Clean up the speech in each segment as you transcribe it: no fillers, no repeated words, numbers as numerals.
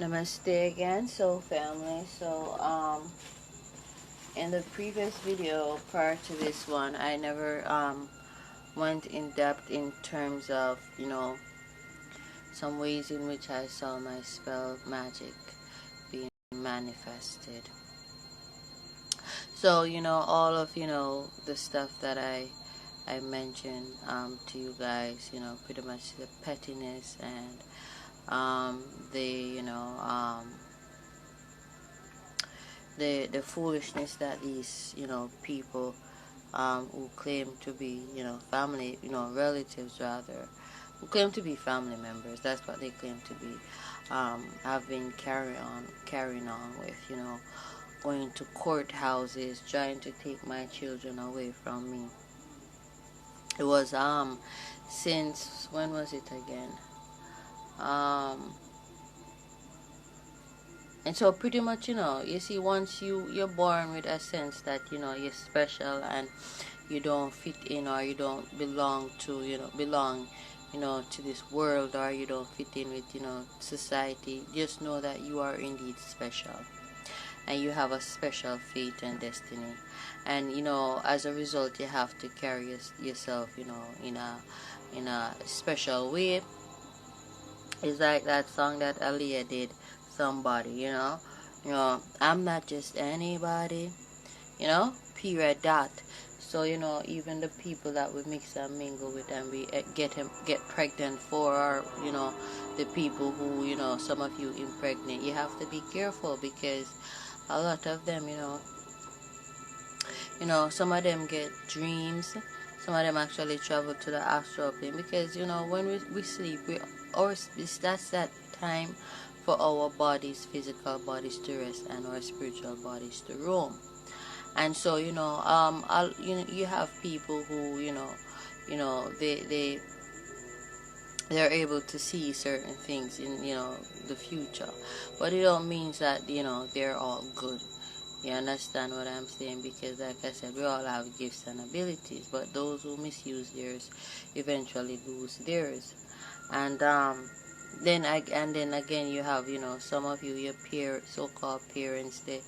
Namaste again, soul family. So in the previous video prior to this one, I never went in depth in terms of some ways in which I saw my spell magic being manifested. So all of the stuff that I mentioned to you guys, pretty much the pettiness and the the foolishness that these people who claim to be family, relatives rather, who claim to be family members, that's what they claim to be, have been carrying on with, going to courthouses trying to take my children away from me. It was since when was it again? And so pretty much, you see, once you're born with a sense that, you're special and you don't fit in, or you don't belong to, to this world, or you don't fit in with, society, just know that you are indeed special. And you have a special fate and destiny. And, as a result, you have to carry yourself, in a special way. It's like that song that Aaliyah did, Somebody, I'm not just anybody, period, dot. So, even the people that we mix and mingle with and we get pregnant for, or, the people who, some of you impregnate, you have to be careful, because a lot of them, some of them get dreams. Some of them actually travel to the astral plane, because, when we sleep, that's that time for our bodies, physical bodies, to rest, and our spiritual bodies to roam. And so, you have people who, they're able to see certain things in, the future, but it don't mean that, they're all good. You understand what I'm saying? Because, like I said, we all have gifts and abilities, but those who misuse theirs eventually lose theirs. And then again, you have, some of you, your so-called parents, they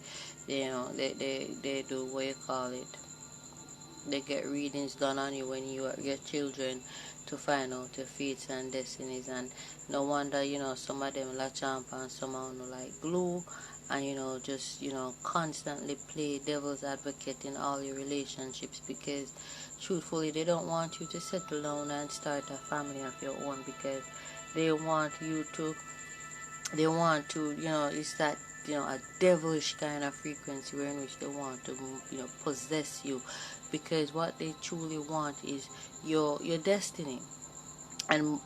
do what you call it. They get readings done on you when you are your children, to find out your fates and destinies. And no wonder, some of them latch on and somehow like glue, and just constantly play devil's advocate in all your relationships, because truthfully they don't want you to settle down and start a family of your own, because they want to it's that a devilish kind of frequency in which they want to possess you, because what they truly want is your destiny. And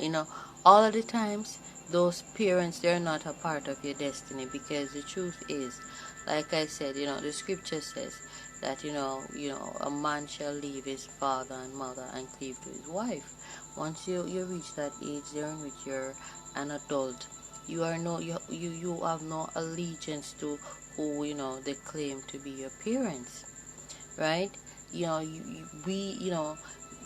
all of the times those parents, they're not a part of your destiny, because the truth is, like I said, the scripture says that a man shall leave his father and mother and cleave to his wife. Once you reach that age there in which you're an adult, you have no allegiance to who they claim to be your parents, right?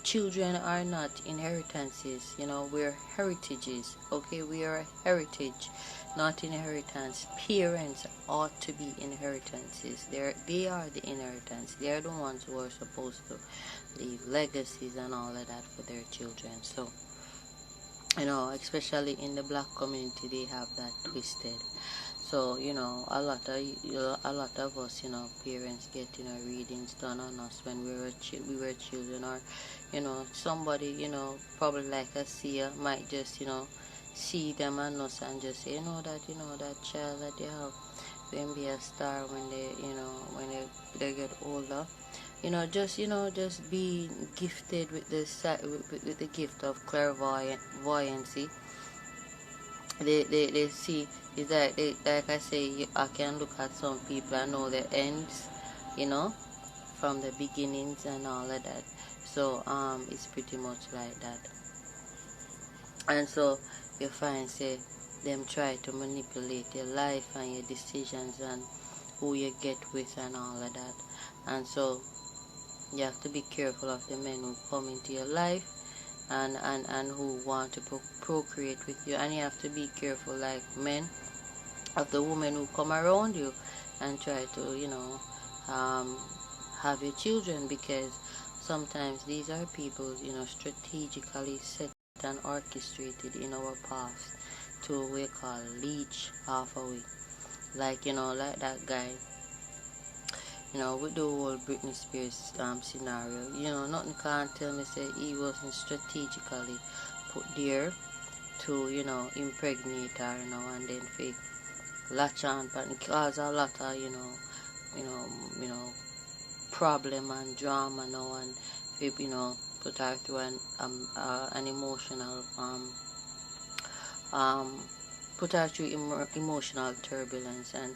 Children are not inheritances. We're heritages. Okay, we are a heritage, not inheritance. Parents ought to be inheritances. They are the inheritance. They are the ones who are supposed to leave legacies and all of that for their children. So, especially in the black community, they have that twisted. So, a lot of us, parents get, readings done on us when we were children, or, somebody, probably like a seer might just, see them and us and just say, that child that they have will be a star when when they get older. Just be gifted with the gift of clairvoyancy. They see. Is that like I say, I can look at some people and know the ends, from the beginnings and all of that. So it's pretty much like that. And so you find, say, them try to manipulate your life and your decisions and who you get with and all of that. And so you have to be careful of the men who come into your life and who want to procreate with you. And you have to be careful, like men of the women who come around you and try to, um, have your children, because sometimes these are people, strategically set and orchestrated in our past to what we call leech off of it. Like, like that guy, with the whole Britney Spears scenario, nothing can tell me say he wasn't strategically put there to, impregnate her, and then fake latch on, but it cause a lot of, you know, you know, problem and drama now, and put her through an emotional um put her through emotional turbulence, and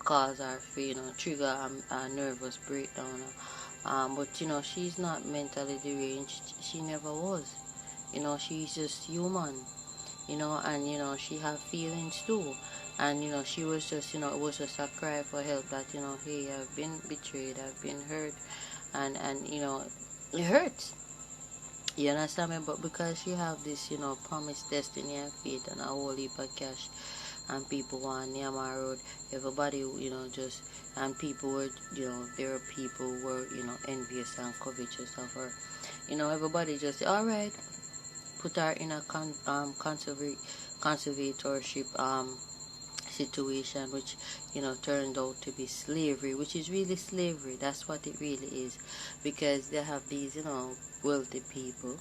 cause her to trigger a nervous breakdown. But she's not mentally deranged. She never was. She's just human. And she have feelings too. And she was just, it was just a cry for help that, hey, I've been betrayed, I've been hurt, and it hurts. You understand me? But because she have this, promised destiny and faith and a whole heap of cash, and people want Nyama Road, everybody, just, and people were, there are people who were, envious and covetous of her. Everybody just, all right, put her in a conservatorship situation, which turned out to be slavery, which is really slavery. That's what it really is, because they have these wealthy people.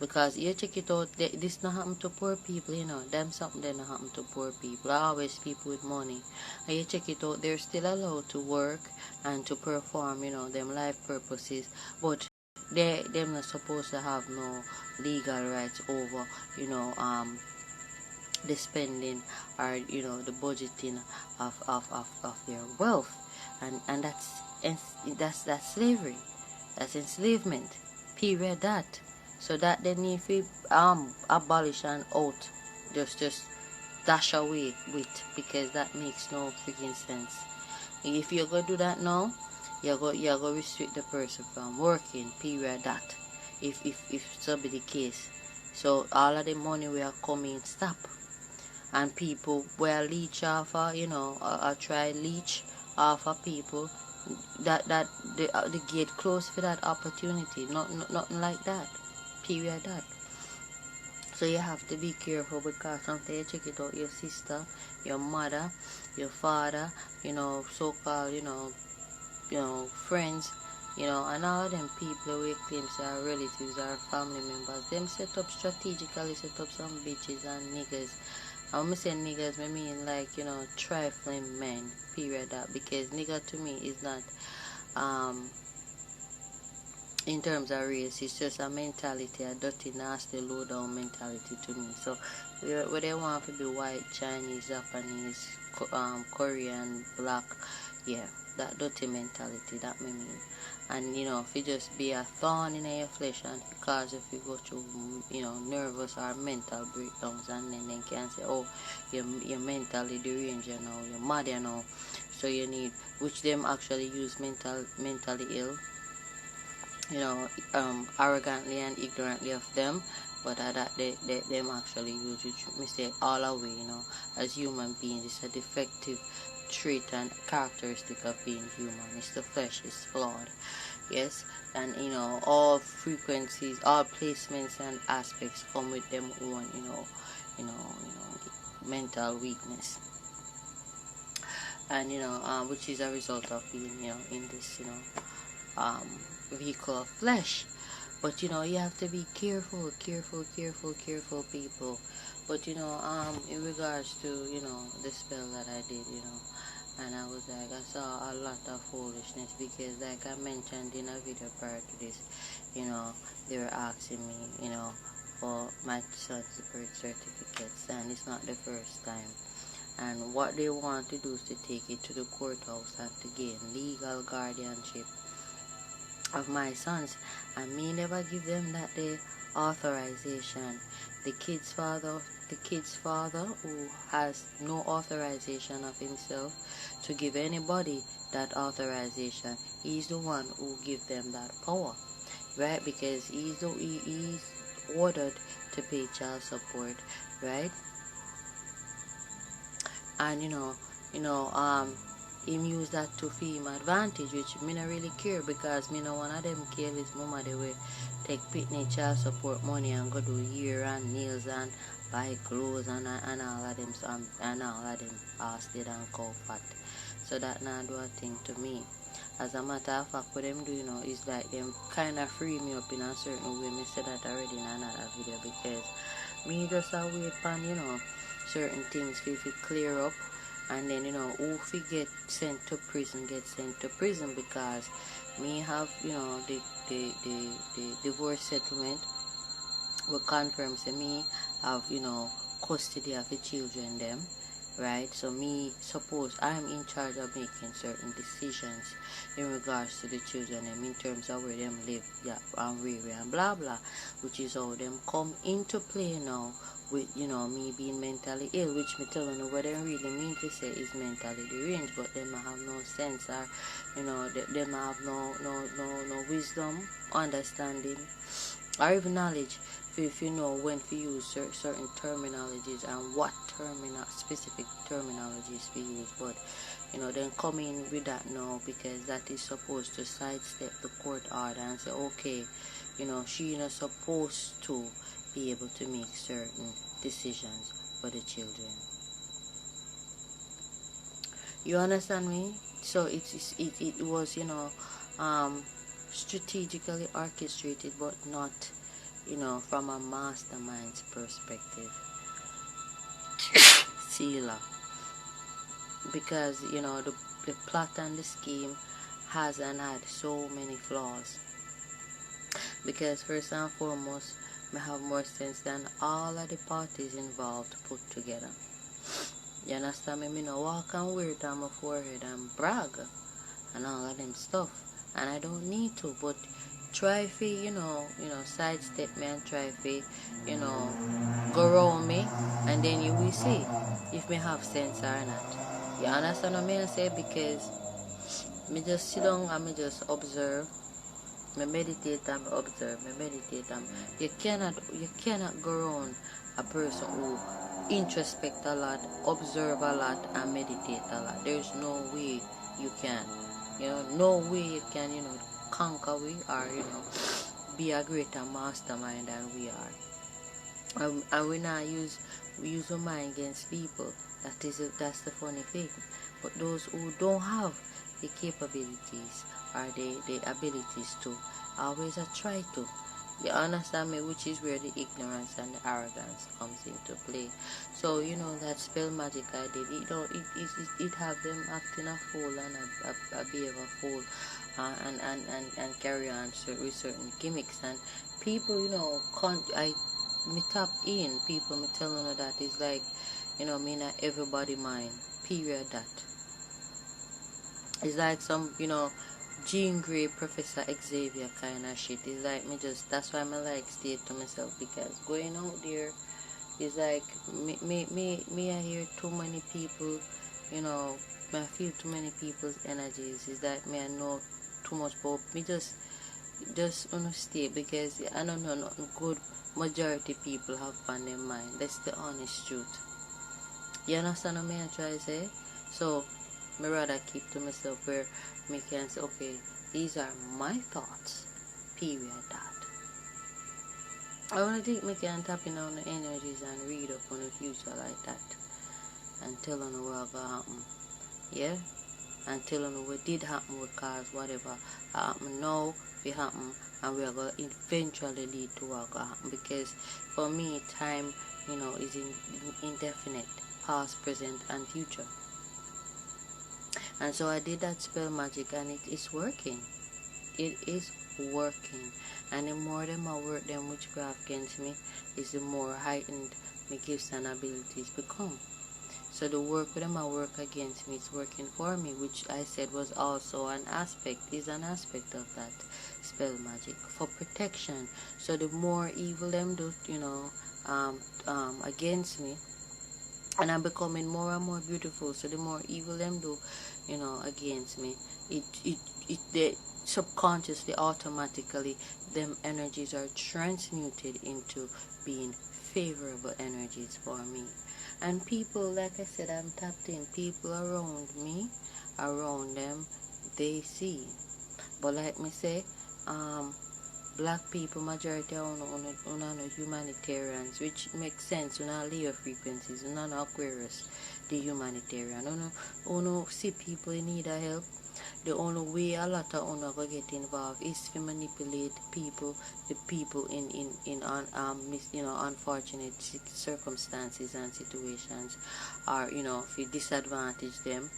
Because you check it out, this not happen to poor people, them something that not happen to poor people. Always people with money, and you check it out, they're still allowed to work and to perform them life purposes, but them not supposed to have no legal rights over the spending or the budgeting of their wealth, and that's slavery, that's enslavement, period. That so that they need to abolish and out, just dash away with, because that makes no freaking sense. If you're gonna do that now, you're gonna restrict the person from working, period. That if so be the case, so all of the money we are coming stop, and people will leech off or try leech off of people, that the gate closed for that opportunity. Nothing like that, period. That so you have to be careful, because sometimes you check it out, your sister, your mother, your father, so-called friends, and all them people who claim to are relatives or family members, them strategically set up some bitches and niggas. And when I say niggas, I mean like, trifling men, period. That because nigga to me is not in terms of race, it's just a mentality, a dirty, nasty, low down mentality to me. So where they want to be white, Chinese, Japanese, Korean, black, yeah, that dirty mentality, that me mean. And if you just be a thorn in your flesh, and because if you go through nervous or mental breakdowns, and then they can say, oh, you're mentally deranged, you're mad, so you need, which them actually use mentally ill, arrogantly and ignorantly of them, but that them actually use, which me say all away, as human beings, it's a defective trait and characteristic of being human. It's the flesh is flawed, yes, and all frequencies, all placements and aspects come with them own, mental weakness, and which is a result of being in this vehicle of flesh. But you have to be careful people. But in regards to the spell that I did, and I was like, I saw a lot of foolishness, because like I mentioned in a video prior to this, they were asking me, for my son's birth certificates, and it's not the first time. And what they want to do is to take it to the courthouse and to gain legal guardianship of my sons, and me never give them that the authorization. The kid's father who has no authorization of himself to give anybody that authorization, he's the one who give them that power, right? Because he's ordered to pay child support, right? and him use that to him advantage, which me not really care, because me no one of them careless mama they will take picnic child support money and go do hair and nails and buy clothes and all of them and all of them bastard and cow fat. So that not do a thing to me. As a matter of fact, what them do, is like them kind of free me up in a certain way. Me said that already in another video, because me just a wait on, certain things if it clear up, and then, who fi get sent to prison, get sent to prison, because me have, the divorce settlement will confirm to me have, custody of the children them. Right, so me suppose I am in charge of making certain decisions in regards to the children in terms of where them live, and where and blah blah, which is how them come into play now with me being mentally ill, which me telling you what they really mean to say is mentally deranged, but them have no sense, or them have no wisdom, understanding, or even knowledge if you know when to use certain terminologies and what specific terminologies to use. But then come in with that now, because that is supposed to sidestep the court order and say, okay, she not supposed to be able to make certain decisions for the children. You understand me? So it was strategically orchestrated, but not from a mastermind's perspective. Sealer. Because the plot and the scheme has and had so many flaws. Because first and foremost, I have more sense than all of the parties involved put together. You understand me? Me no walk and wear it on my forehead and brag and all of them stuff, and I don't need to. But try to sidestep me and try to go around me, and then you will see if me have sense or not. You understand what I say? Because me just sit down and me just observe. Me meditate and observe. Me meditate and you cannot go around a person who introspect a lot, observe a lot, and meditate a lot. There's no way you can. No way you can, conquer we or, be a greater mastermind than we are. And we use our mind against people. That's the funny thing. But those who don't have the capabilities or the abilities to, always try to. You understand me? Which is where the ignorance and the arrogance comes into play. So that spell magic I did, it have them acting a fool and a behave a fool, and carry on with certain gimmicks, and people me tap in people, me telling you that it's like me not everybody mind, period. That it's like some Jean Grey, Professor Xavier kind of shit. It's like that's why I like stay to myself, because going out there is like me I hear too many people, I feel too many people's energies. Is that me I know too much about me, just stay, because I don't know nothing good majority people have on their mind. That's the honest truth. You understand what I try to say? So me rather keep to myself, where me can say, okay, these are my thoughts, period. That I want to think me can tap in on the energies and read up on the future like that, and tell on what gonna happen. Yeah, and tell on what did happen, because whatever happen now will happen, and we are going to eventually lead to what gonna happen. Because for me, time is indefinite, past, present, and future. And so I did that spell magic, and it is working. It is working. And the more them I work them witchcraft against me, is the more heightened my gifts and abilities become. So the work with them I work against me, it's working for me, which I said was also an aspect of that spell magic for protection. So the more evil them do, against me, and I'm becoming more and more beautiful. So the more evil them do, against me, they subconsciously, automatically, them energies are transmuted into being favorable energies for me. And people, like I said, I'm tapped in. People around me, around them, they see. But like me say, black people, majority are on humanitarians, which makes sense. On Leo frequencies, on Aquarius, the humanitarian. On see people in need of help. The only way a lot of una go get involved is to manipulate people, the people in unfortunate circumstances and situations, or if you disadvantage them,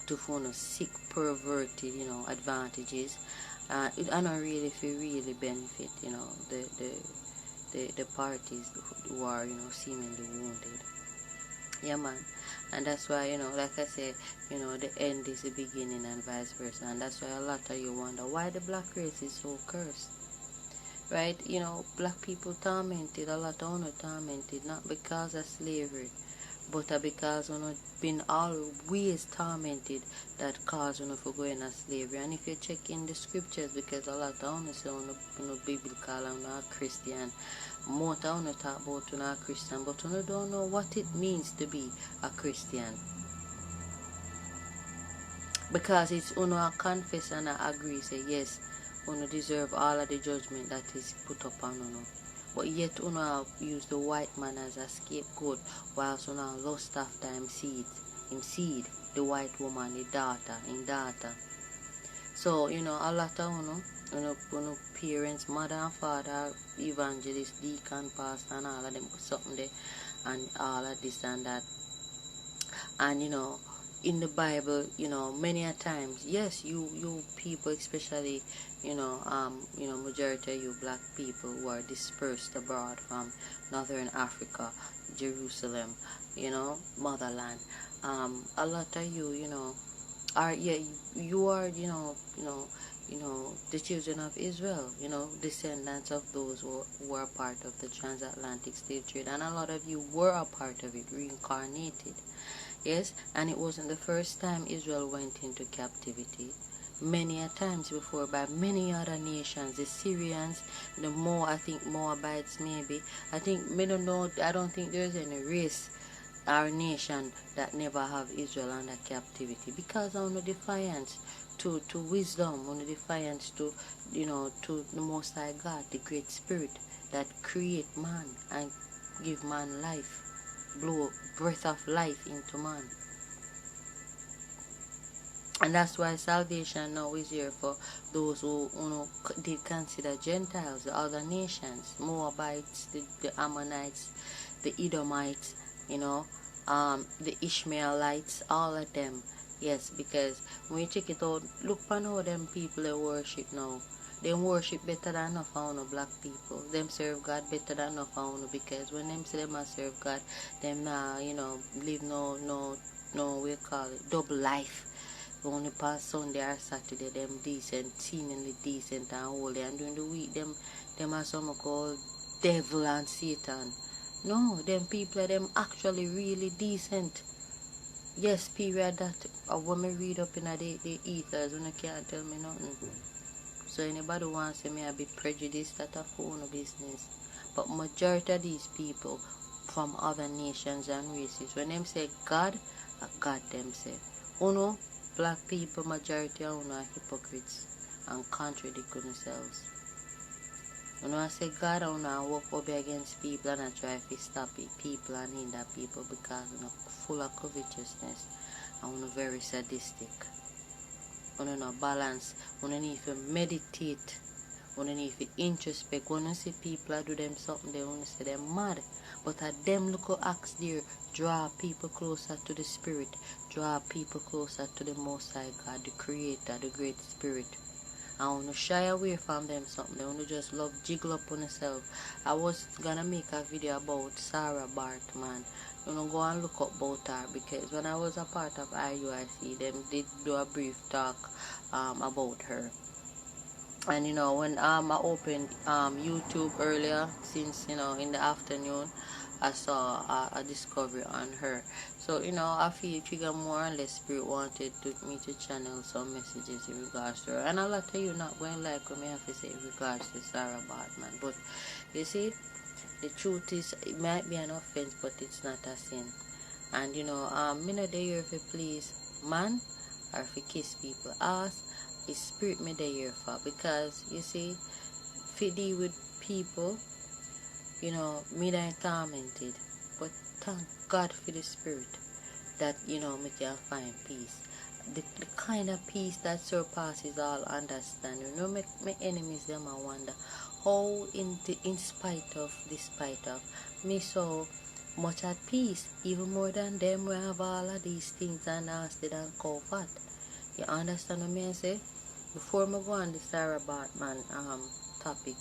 to sick, perverted, advantages. It I don't really feel really benefit, the parties who are, seemingly wounded. Yeah, man. And that's why, like I said, the end is the beginning and vice versa. And that's why a lot of you wonder why the black race is so cursed. Right? Black people tormented, a lot of them tormented, not because of slavery, but because been always tormented that caused for going to slavery. And if you check in the scriptures, because a lot of them say biblical and not Christian, most of them talk about not Christian, but you don't know what it means to be a Christian. Because it's confess and agree, say yes, deserve all of the judgment that is put upon but yet use the white man as a scapegoat, whilst lost after him seed, the white woman, the daughter. So a lot of parents, mother and father, evangelist, deacon, pastor, and all of them something there, and all of this and that. And in the Bible, many a times, yes, you people, especially, majority of you black people who are dispersed abroad from Northern Africa, Jerusalem, motherland. A lot of you, are you are, the children of Israel, descendants of those who were part of the transatlantic slave trade, and a lot of you were a part of it, reincarnated. Yes, and it wasn't the first time Israel went into captivity. Many a times before by many other nations, the Syrians, I think Moabites maybe. I don't think there's any race or nation that never have Israel under captivity, because on the defiance to wisdom, on the defiance to to the Most High God, the Great Spirit that create man and give man life. Blow breath of life into man. And that's why salvation now is here for those who did consider Gentiles, the other nations, Moabites, the Ammonites, the Edomites, the Ishmaelites, all of them. Yes, because when you check it out, look on how them people they worship now. They worship better than enough of black people. Them serve God better than enough of because when them say them serve God, them live no we call it double life. Only past Sunday or Saturday, them decent, seemingly decent and holy, and during the week them are some called devil and Satan. No, them people them actually really decent. Yes, period. That when me read up in the ethers, when I can't tell me nothing. So anybody wants to say me a bit prejudiced, that a phone business. But majority of these people from other nations and races, when them say God, a God them say. Black people, majority of are hypocrites and contradict themselves. I say God, I work up against people and I try to stop it, people and hinder people because full of covetousness and very sadistic. No balance, need to meditate, need to introspect. When you see people do them something, they want to say they're mad. But at them look acts there, draw people closer to the Spirit, draw people closer to the Most High God, the Creator, the Great Spirit. I want to shy away from them something. They want to just love jiggle up on themselves. I was gonna make a video about Sarah Bartman. Go and look up about her, because when I was a part of IUIC, them did do a brief talk about her. And when I opened YouTube earlier, since in the afternoon, I saw a discovery on her. So I feel figure more or less Spirit wanted me to channel some messages in regards to her. And a lot of you not going like what me have to say in regards to Sarah Bartman. But you see, The truth is, it might be an offense, but it's not a sin. And you know, me not there here for please man or for kiss people ass. It's spirit me there here for, because you see, if you deal with people, you know, me not tormented, but thank God for the spirit that, you know, me can find peace. The kind of peace that surpasses all understanding. You know, my enemies them I wonder how in spite of, despite of, me so much at peace, even more than them we have all of these things and nasty than comfort. You understand what me say? Before me go on the Sarah Bartman topic,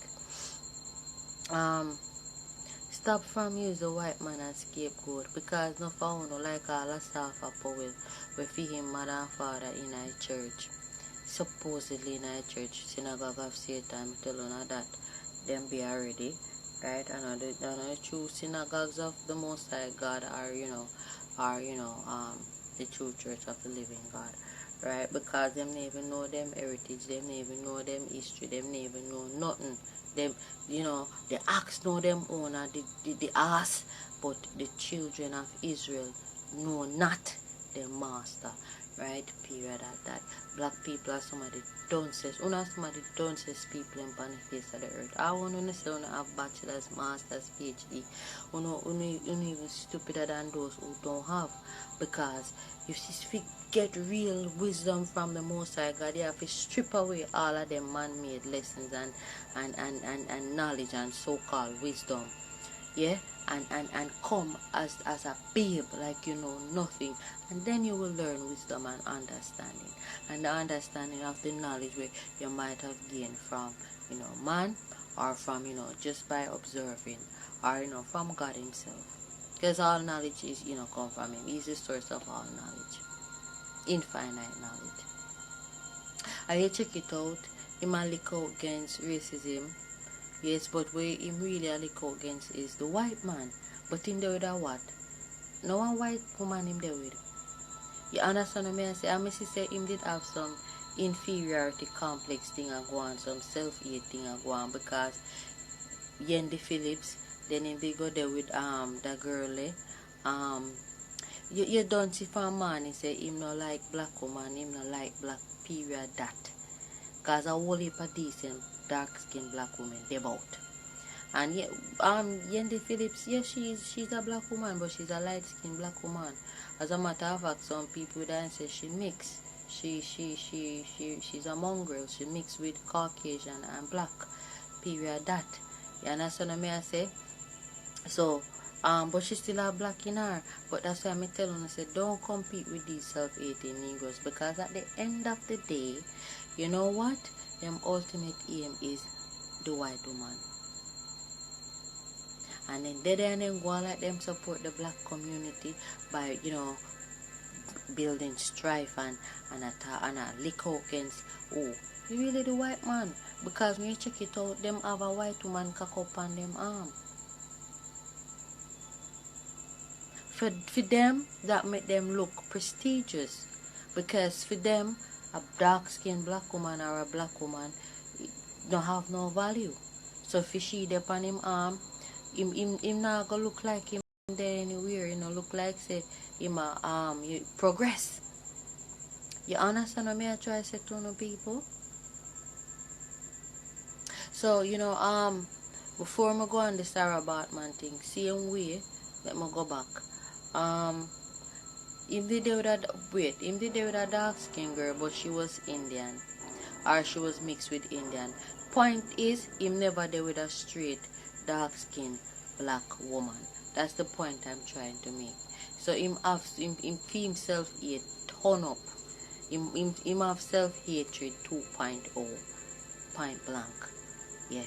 stop from use the white man as scapegoat, because no found no like all a staff of power we feed him mother and father in a church. Supposedly in a church, synagogue of Satan, tell you that them be already, right? And the true synagogues of the Most High God are, the true church of the living God, right? Because them never know them heritage, them never know them history, them never know nothing. Them, you know, the ox know them owner, the ass, but the children of Israel know not their master, right? Period at that. Black people are some of the dunces. Some of the dunces people in the face of the earth. I want to say you have bachelor's, master's, PhD. You even stupider than those who don't have. Because if you get real wisdom from the Most High God, you have to strip away all of them man-made lessons and knowledge and so-called wisdom. Yeah, and come as a babe, like you know nothing, and then you will learn wisdom and understanding, and the understanding of the knowledge where you might have gained from, you know, man, or from, you know, just by observing, or, you know, from God himself, because all knowledge is, you know, come from him. He's the source of all knowledge, infinite knowledge. And you check it out, he might look out against racism. Yes, but where him really look out against is the white man. But him there with a what? No one white woman him there with. You understand what I say? I must say him did have some inferiority complex thing and go on, some self-hate thing and go on, because Yendi Phillips, then him they go there with the girl you don't see from man, he say him no like black woman, him no like black period that. Cause a whole heap of decent dark skinned black woman they bout. And yeah, Yendi Phillips, yeah, she's a black woman, but she's a light skinned black woman. As a matter of fact, some people then say she mix. She's a mongrel. She mixed with Caucasian and black. Period that. You understand what I say? So but she still have black in her. But that's why I tell her, I say, don't compete with these self-hating Negroes, because at the end of the day, you know what? Their ultimate aim is the white woman. And then they then go like them support the black community by, you know, building strife and a lick out against, oh, you really the white man? Because when you check it out, them have a white woman cock up on them arm. For them, that make them look prestigious. Because for them, a dark-skinned black woman or a black woman don't have no value. So if you see them on him arm, him not gonna look like him there anywhere, you know, look like say him you progress. You understand what I try to say to no people? So, you know, before I go on the Sarah Bartman thing, same way, let me go back. Him did there with a dark skinned girl, but she was Indian, or she was mixed with Indian. Point is, him never there with a straight dark skinned black woman. That's the point I'm trying to make. So him himself hate turn up. Him have self hatred 2.0, point blank. Yeah.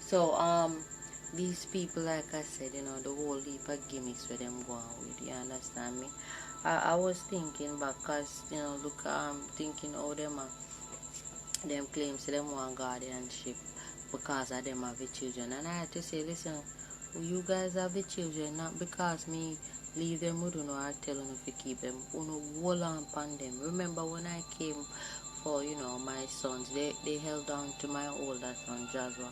So these people, like I said, you know, the whole heap of gimmicks where them go on with, you understand me? I was thinking back, cause, you know, look, thinking how them claims them want guardianship because of them have the children. And I had to say, listen, you guys have the children, not because me leave them with you know, or tell them if you keep them, you know, hold on upon them. Remember when I came for, you know, my sons, they held on to my older son, Joshua,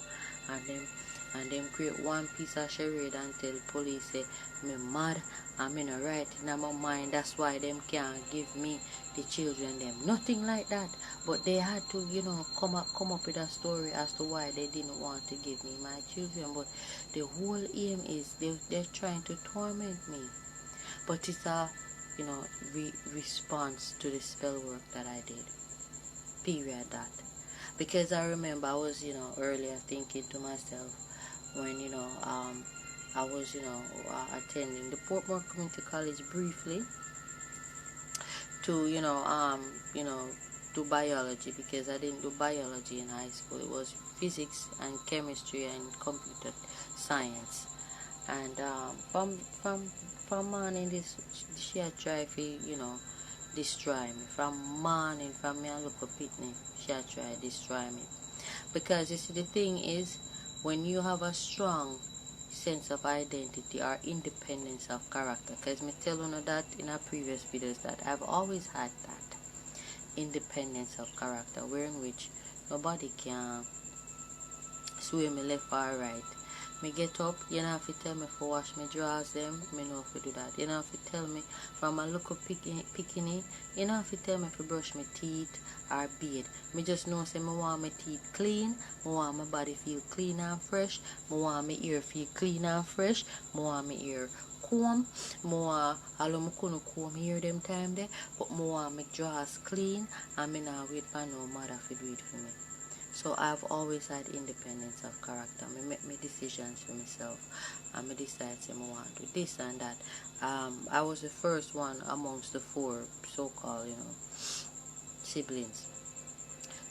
and them and them create one piece of charade and tell police say me mad and me no right in my mind, that's why them can't give me the children them. Nothing like that. But they had to, come up with a story as to why they didn't want to give me my children. But the whole aim is they're trying to torment me. But it's a, response to the spell work that I did. Period that. Because I remember I was, earlier thinking to myself when, I was, attending the Portmore Community College briefly to, do biology, because I didn't do biology in high school. It was physics and chemistry and computer science. And from morning, she had tried to, destroy me. From morning, from me and look up at me, she had tried to destroy me. Because you see, the thing is, when you have a strong sense of identity or independence of character, because me tell you that in our previous videos that I've always had that independence of character, wherein which nobody can sway me left or right. Me get up, you don't have to tell me to wash my drawers them, me know if to do that. You don't have to tell me from a local picking, you don't have to tell me to brush my teeth or bathe. Me just know say me want my teeth clean, me want my body feel clean and fresh, me want my ear feel clean and fresh, me want my ear comb, me want, although me couldn't comb here them time there, but me want my drawers clean, and me not wait for no mother to do it for me. So I've always had independence of character. I make my decisions for myself. And I decide I want to do this and that. I was the first one amongst the 4 so-called, siblings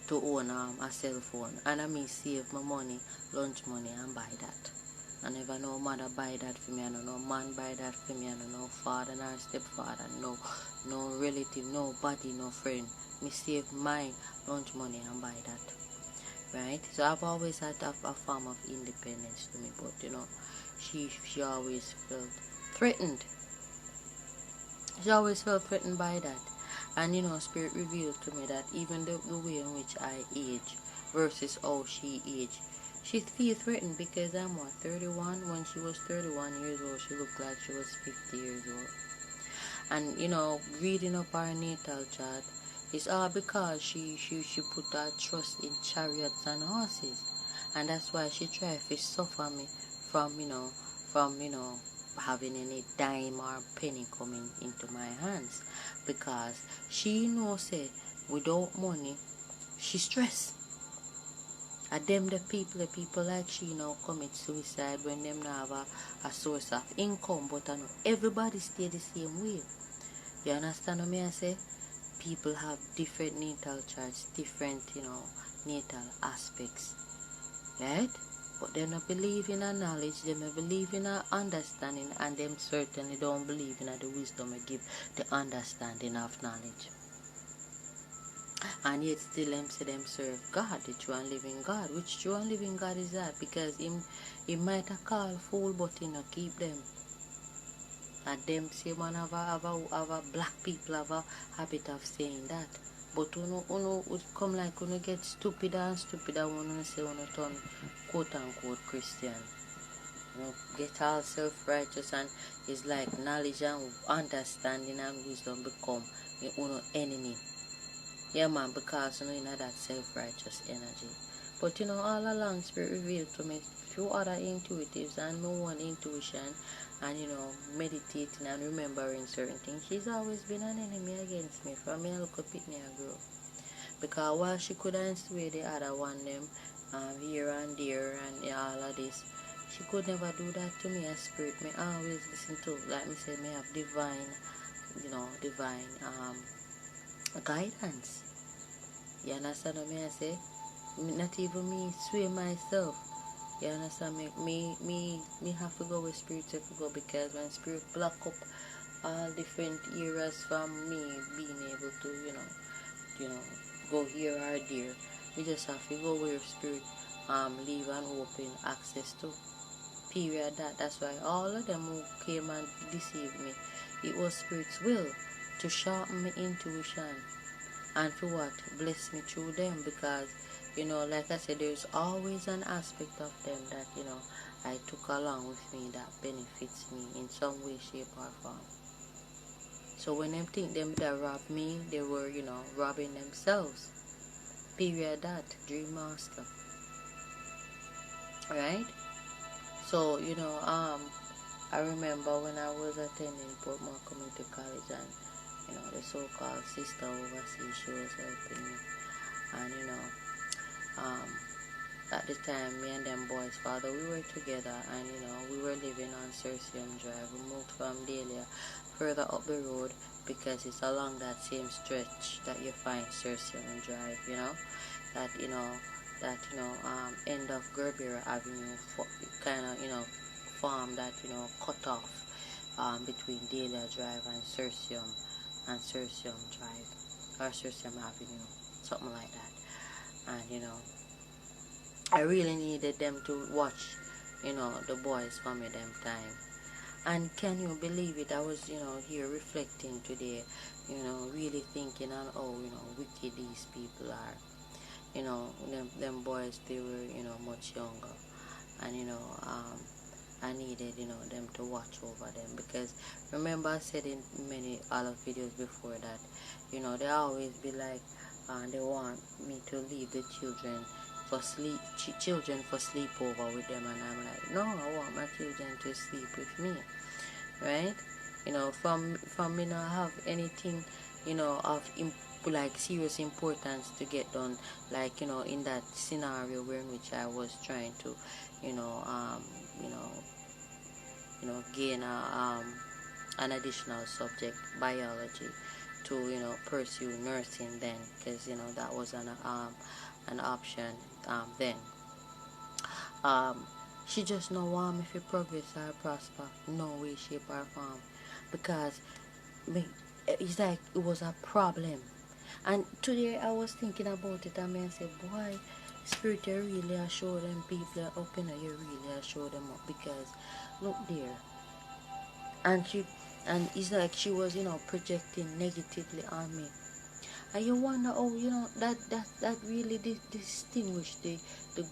to own a cell phone. And I mean save my money, lunch money, and buy that. I never know mother buy that for me. I don't know man buy that for me. I don't know father nor stepfather. No relative, nobody, no friend. Me save my lunch money and buy that. Right, so I've always had a form of independence to me, but she always felt threatened. She always felt threatened by that, and Spirit revealed to me that even the way in which I age versus how she aged, she feel threatened because I'm 31. When she was 31 years old, she looked like she was 50 years old. And reading up her natal chart, it's all because she put her trust in chariots and horses, and that's why she tried to suffer me from having any dime or penny coming into my hands, because she knows say without money she stressed. And them the people like she commit suicide when them not have a source of income, but I know everybody stay the same way. You understand what I say? People have different natal charts, different, natal aspects, right? But they don't believe in a knowledge, they don't believe in a understanding, and them certainly don't believe in the wisdom I give the understanding of knowledge. And yet still them say them serve God, the true and living God. Which true and living God is that? Because he might have called fool, but he not keep them. And them say man have a black people have a habit of saying that. But uno come like uno get stupider and stupider when uno say uno turn quote unquote Christian. Get all self-righteous, and it's like knowledge and understanding and wisdom become uno enemy. Yeah man, because in that self-righteous energy. But all along Spirit revealed to me through other intuitives and my own intuition, and meditating and remembering certain things, she's always been an enemy against me from me a little bit me a grow. Because while she couldn't sway the other one them here and there and all of this, she could never do that to me. A spirit me always listen to, like me said, me have divine guidance. You understand what I say? Not even me sway myself. You understand? Me have to go where spirit have to go, because when spirit block up all different areas from me being able to, go here or there, we just have to go where spirit leave an open access to. Period. That's why all of them who came and deceived me, it was Spirit's will to sharpen my intuition and for what? Bless me through them, because you know, like I said, there's always an aspect of them that, you know, I took along with me that benefits me in some way, shape, or form. So when them think them that robbed me, they were, you know, robbing themselves. Period that. Dream master. Right? So, you know, I remember when I was attending Portmore Community College, and, you know, the so-called sister overseas, she was helping me. And, you know, at the time, me and them boys' father, we were together, and, you know, we were living on Cercium Drive. We moved from Dahlia further up the road because it's along that same stretch that you find Cercium Drive, you know, that, you know, end of Gerbera Avenue, kind of, you know, farm that, you know, cut off between Dahlia Drive and Cercium Drive, or Cercium Avenue, something like that. And, you know, I really needed them to watch, you know, the boys for me them time. And can you believe it? I was, you know, here reflecting today, you know, really thinking on how, you know, wicked these people are. You know, them boys, they were, you know, much younger. And, you know, I needed, you know, them to watch over them. Because remember I said in many other videos before that, you know, they always be like, they want me to leave the children for sleepover with them, and I'm like, no, I want my children to sleep with me, right? You know, from me not have anything, you know, of like serious importance to get done, like, you know, in that scenario where in which I was trying to, you know, gain an additional subject, biology, to, you know, pursue nursing then, because, you know, that was an option then. She just no want me to progress or prosper, no way, shape, or form, because it's like it was a problem. And today I was thinking about it, and I said, boy, Spirit, you really show them people up, you know, you really show them up, because look there. And it's like she was, you know, projecting negatively on me. And you wonder, oh, you know, that really distinguish the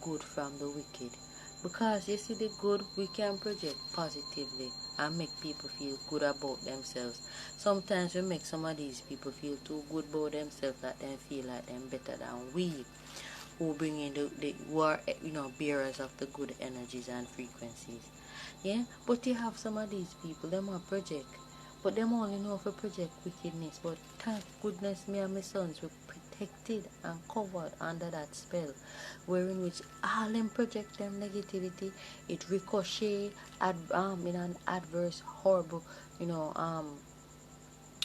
good from the wicked. Because you see, the good, we can project positively and make people feel good about themselves. Sometimes we make some of these people feel too good about themselves that they feel like them better than we, who bring in who are, you know, bearers of the good energies and frequencies. Yeah, but you have some of these people, them are project. But them only know for project wickedness. But thank goodness me and my sons were protected and covered under that spell, wherein which all them project them negativity, it ricochet in an adverse, horrible, you know,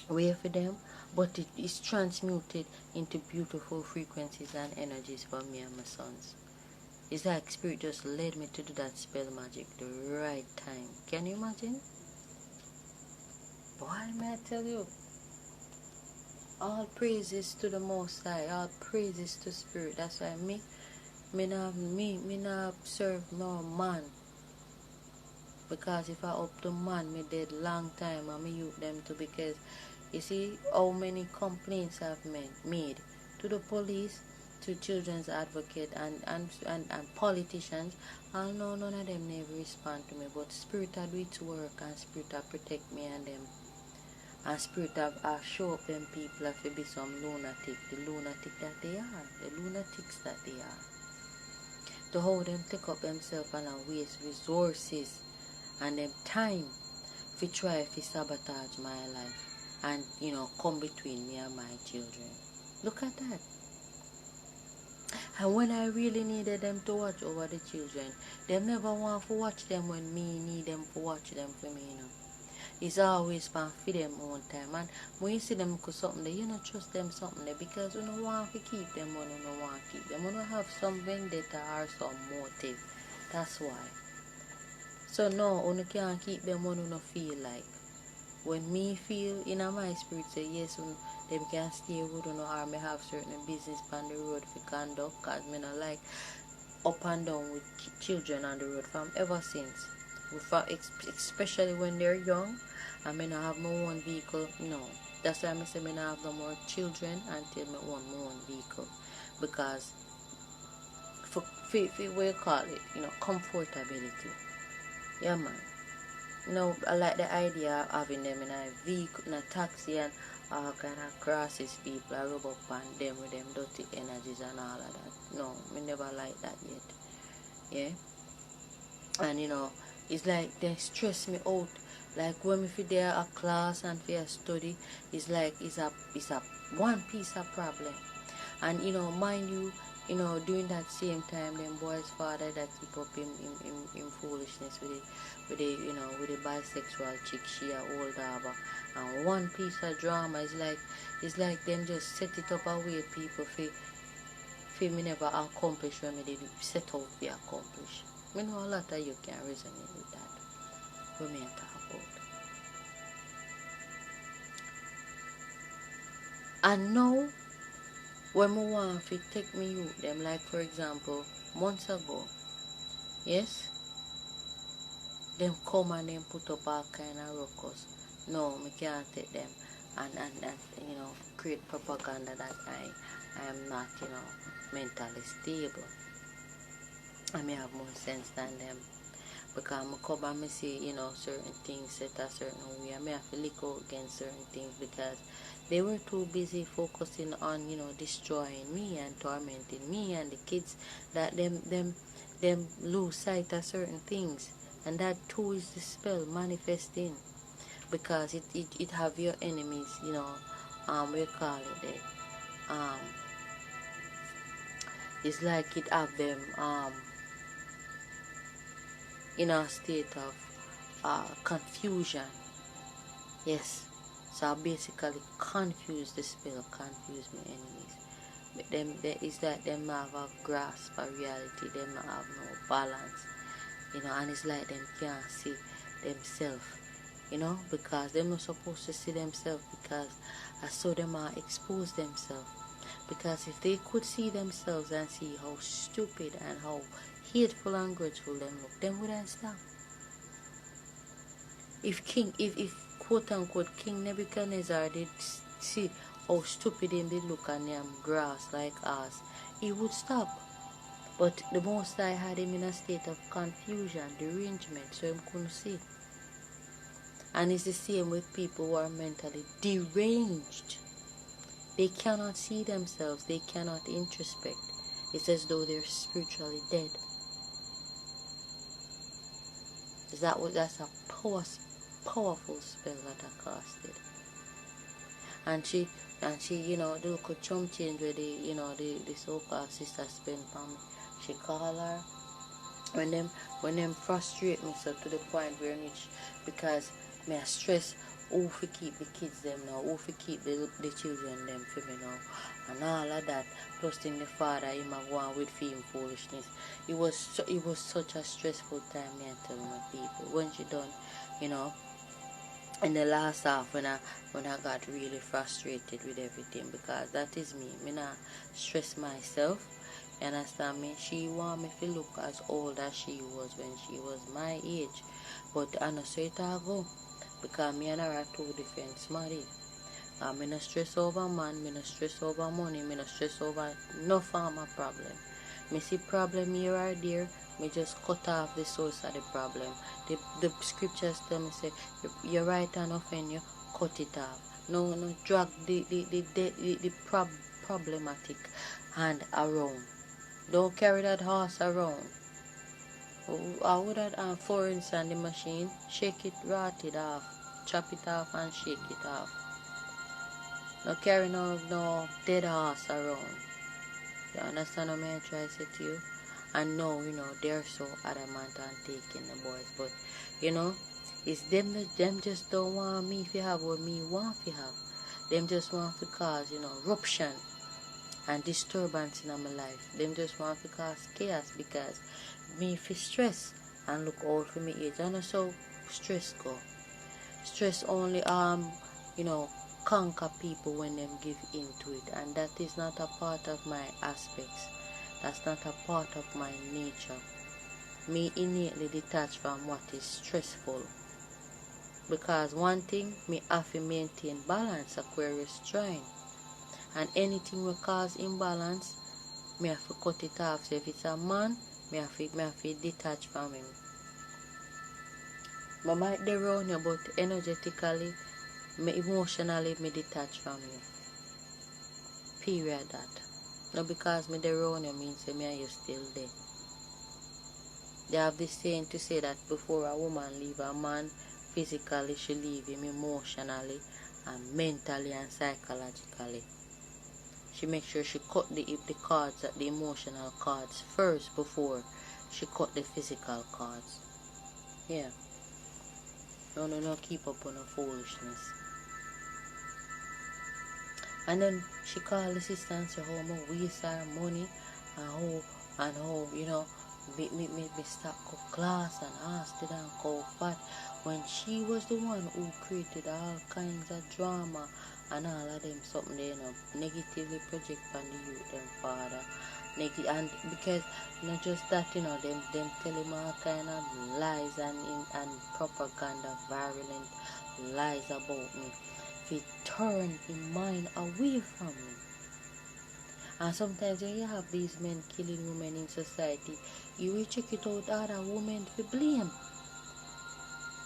way for them, but it is transmuted into beautiful frequencies and energies for me and my sons. It's like Spirit just led me to do that spell magic the right time. Can you imagine? Boy, may I tell you, all praises to the Most High, all praises to Spirit. That's why me not serve no man. Because if I up to man, me dead long time, and me youth them too. Because you see how many complaints I've made to the police, to children's advocate, and politicians. I know none of them never respond to me. But Spirit I do its work, and Spirit I protect me and them. And Spirit have show up them people have to be some lunatic, the lunatic that they are, the lunatics that they are. To how them take up themselves and waste resources and them time to try to sabotage my life and, you know, come between me and my children. Look at that. And when I really needed them to watch over the children, they never want to watch them when me need them to watch them for me, you know. It's always for them own time. And when you see them do something there, you don't trust them something there, because you don't want to keep them, or you don't want to keep them. You don't have some vendetta or some motive. That's why. So no, you can't keep them when you don't feel like. When me feel in my spirit say yes, them can stay with you, or may have certain business on the road for conduct, because me not like up and down with children on the road from ever since. Especially when they're young, I may not have my own vehicle. No, that's why I say I not have no more children until I own my own vehicle, because what you call it, comfortability. Yeah, man. I like the idea of having them in a vehicle, in a taxi, and all kind of crosses people, I rub up on them with them dirty energies and all of that. No, me never like that yet. Yeah? And it's like they stress me out. Like when me fit there a class and for a study, it's like it's a one piece of problem. And mind you, during that same time, them boys' father that keep up in foolishness with the bisexual chick, she a old harbor. And one piece of drama is like them just set it up away people for me never accomplish what me did set out to accomplish. Me know a lot of you can resonate with that. What me talk about. And now, when I want to take me youth, them like for example, months ago, yes, them come and them put up all kind of ruckus. No, me can't take them and create propaganda that I am not, mentally stable. I may have more sense than them. Because I come and I see, certain things set a certain way. I may have to look out against certain things because they were too busy focusing on, destroying me and tormenting me and the kids, that them lose sight of certain things. And that too is the spell manifesting. Because it have your enemies, we call it it's like it have them in a state of confusion. Yes. So I basically confuse the spell, confuse my enemies. But them, it's like them have a grasp of reality, them have no balance. And it's like them can't see themselves, because they're not supposed to see themselves, because I saw them expose themselves. Because if they could see themselves and see how stupid and how hateful and grudgeful them look, them wouldn't stop. If quote unquote King Nebuchadnezzar did see how stupid him did look and them grass like us, he would stop. But the Most High had him in a state of confusion, derangement, so him couldn't see. And it's the same with people who are mentally deranged. They cannot see themselves, they cannot introspect. It's as though they're spiritually dead. That's a powerful spell that I casted. And she the little chum change where the so-called sister spent on me. She call her when them frustrate me so to the point where because me I stress who fi keep the kids them now, who fi keep the children them for me now, and all of that. Plus in the father him a go on with film foolishness. It was such a stressful time, me and tell my people. When she done, in the last half when I got really frustrated with everything, because that is me. Me not stress myself. You understand me? She want me to look as old as she was when she was my age. But I know so it all go. Because me and her are two different smarty. Me no stress over man, me no stress over money, me no stress over no form of problem. Me see problem here or there, me just cut off the source of the problem. The scriptures tell me say, your right hand offend you, cut it off. No drag the problematic hand around. Don't carry that horse around. I would have foreigns on the machine, shake it, rot it off, chop it off and shake it off. No carry no dead horse around. You understand what I try to say to you? And no, they're so adamant on taking the boys. But, it's them just don't want me to have what me want to have. Them just want to cause, ruption and disturbance in my life. Them just want to cause chaos because me feel stress and look out for me age. I know so stress go. Stress only conquer people when them give into it, and that is not a part of my aspects. That's not a part of my nature. Me innately detached from what is stressful. Because one thing, me have to maintain balance, Aquarius trine. And anything will cause imbalance, me have to cut it off. So if it's a man, me have to detach from him. I might be around you, but energetically, me emotionally, me detach from you. Period that. Not because me there around you means me and you still there. They have this saying to say that before a woman leave a man, physically she leave him emotionally and mentally and psychologically. She makes sure she cut the cards, the emotional cards first before she cut the physical cards. Yeah. No, keep up on her foolishness. And then she called the sister and said how I waste her money and how, you know, me stop go class and asked and go fat when she was the one who created all kinds of drama and all of them something they, you know, negatively project on the youth them father. And because not just that, you know, them tell him all kind of lies and propaganda, violent lies about me. If it turn his mind away from me. And sometimes when you have these men killing women in society, you will check it out other women to blame.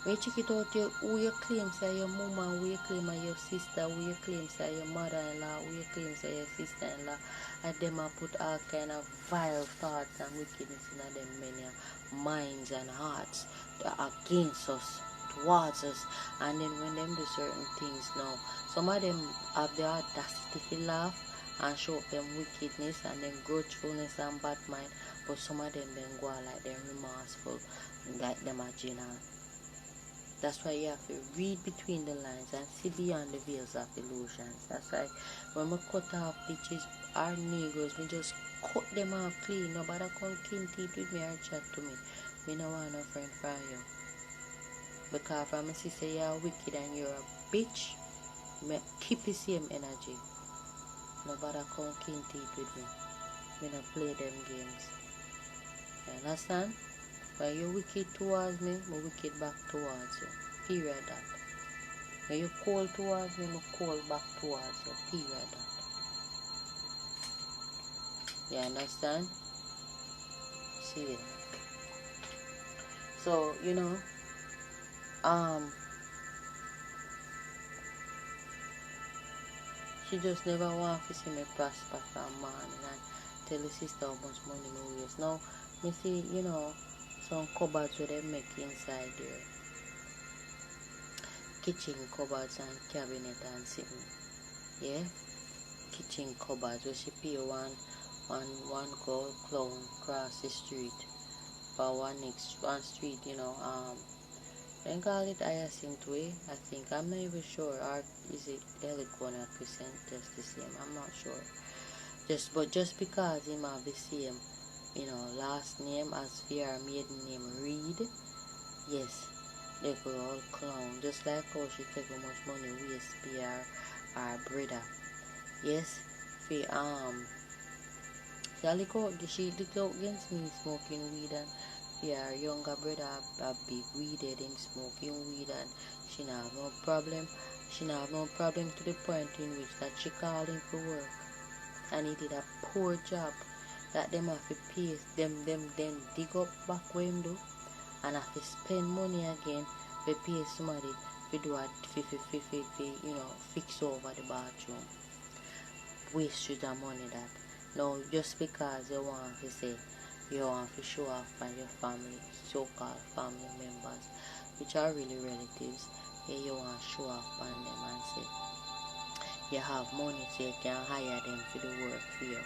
When you check it out who you claim say your mama, who you claim are your sister, who you claim say your mother-in-law, who you claim say your sister-in-law, and them are put all kind of vile thoughts and wickedness in them many minds and hearts against us, towards us. And then when them do certain things now, some of them have the audacity to laugh and show up them wickedness and them grudgefulness and bad mind, but some of them then go out like them remorseful, like them a general. That's why you have to read between the lines and see beyond the veils of illusions. That's why when we cut off bitches or Negroes, we just cut them off clean. Nobody come kin teeth with me or chat to me. Me no want no friend for you. Because if I see say you're wicked and you're a bitch, me keep the same energy. Nobody come kin teeth with me. Me no play them games. You understand? When you're wicked towards me, I'm wicked back towards you. Period that. When you're cold towards me, I'm cold back towards you. Period that. You understand? See it. So, you know, she just never want to see me prosper from morning and tell the sister how much money me waste. Now, me see, you know, some cupboards where they make inside there. Kitchen cupboards and cabinet and sitting. Yeah? Kitchen cupboards where she pay one gold clown cross the street for one street, you know, they call it Hyacinth Way, I think. I'm not even sure. Or is it Eligona Crescent? Just the same. I'm not sure. Just because him have the same, you know, last name as VR maiden name Reed, yes, they go all clown. Just like how she take how much money waste PR our brother. Yes, she look out against me smoking weed and her younger brother a big weedhead, him smoking weed and she not have no problem. She not have no problem to the point in which that she called him for work. And he did a poor job that them have to pay them dig up back where him do and have to spend money again to pay somebody to do a you know, fix over the bathroom. Waste your money that. Now just because you want to say you want to show off by your family, so-called family members, which are really relatives, you want to show off on them and say you have money so you can hire them to do work for you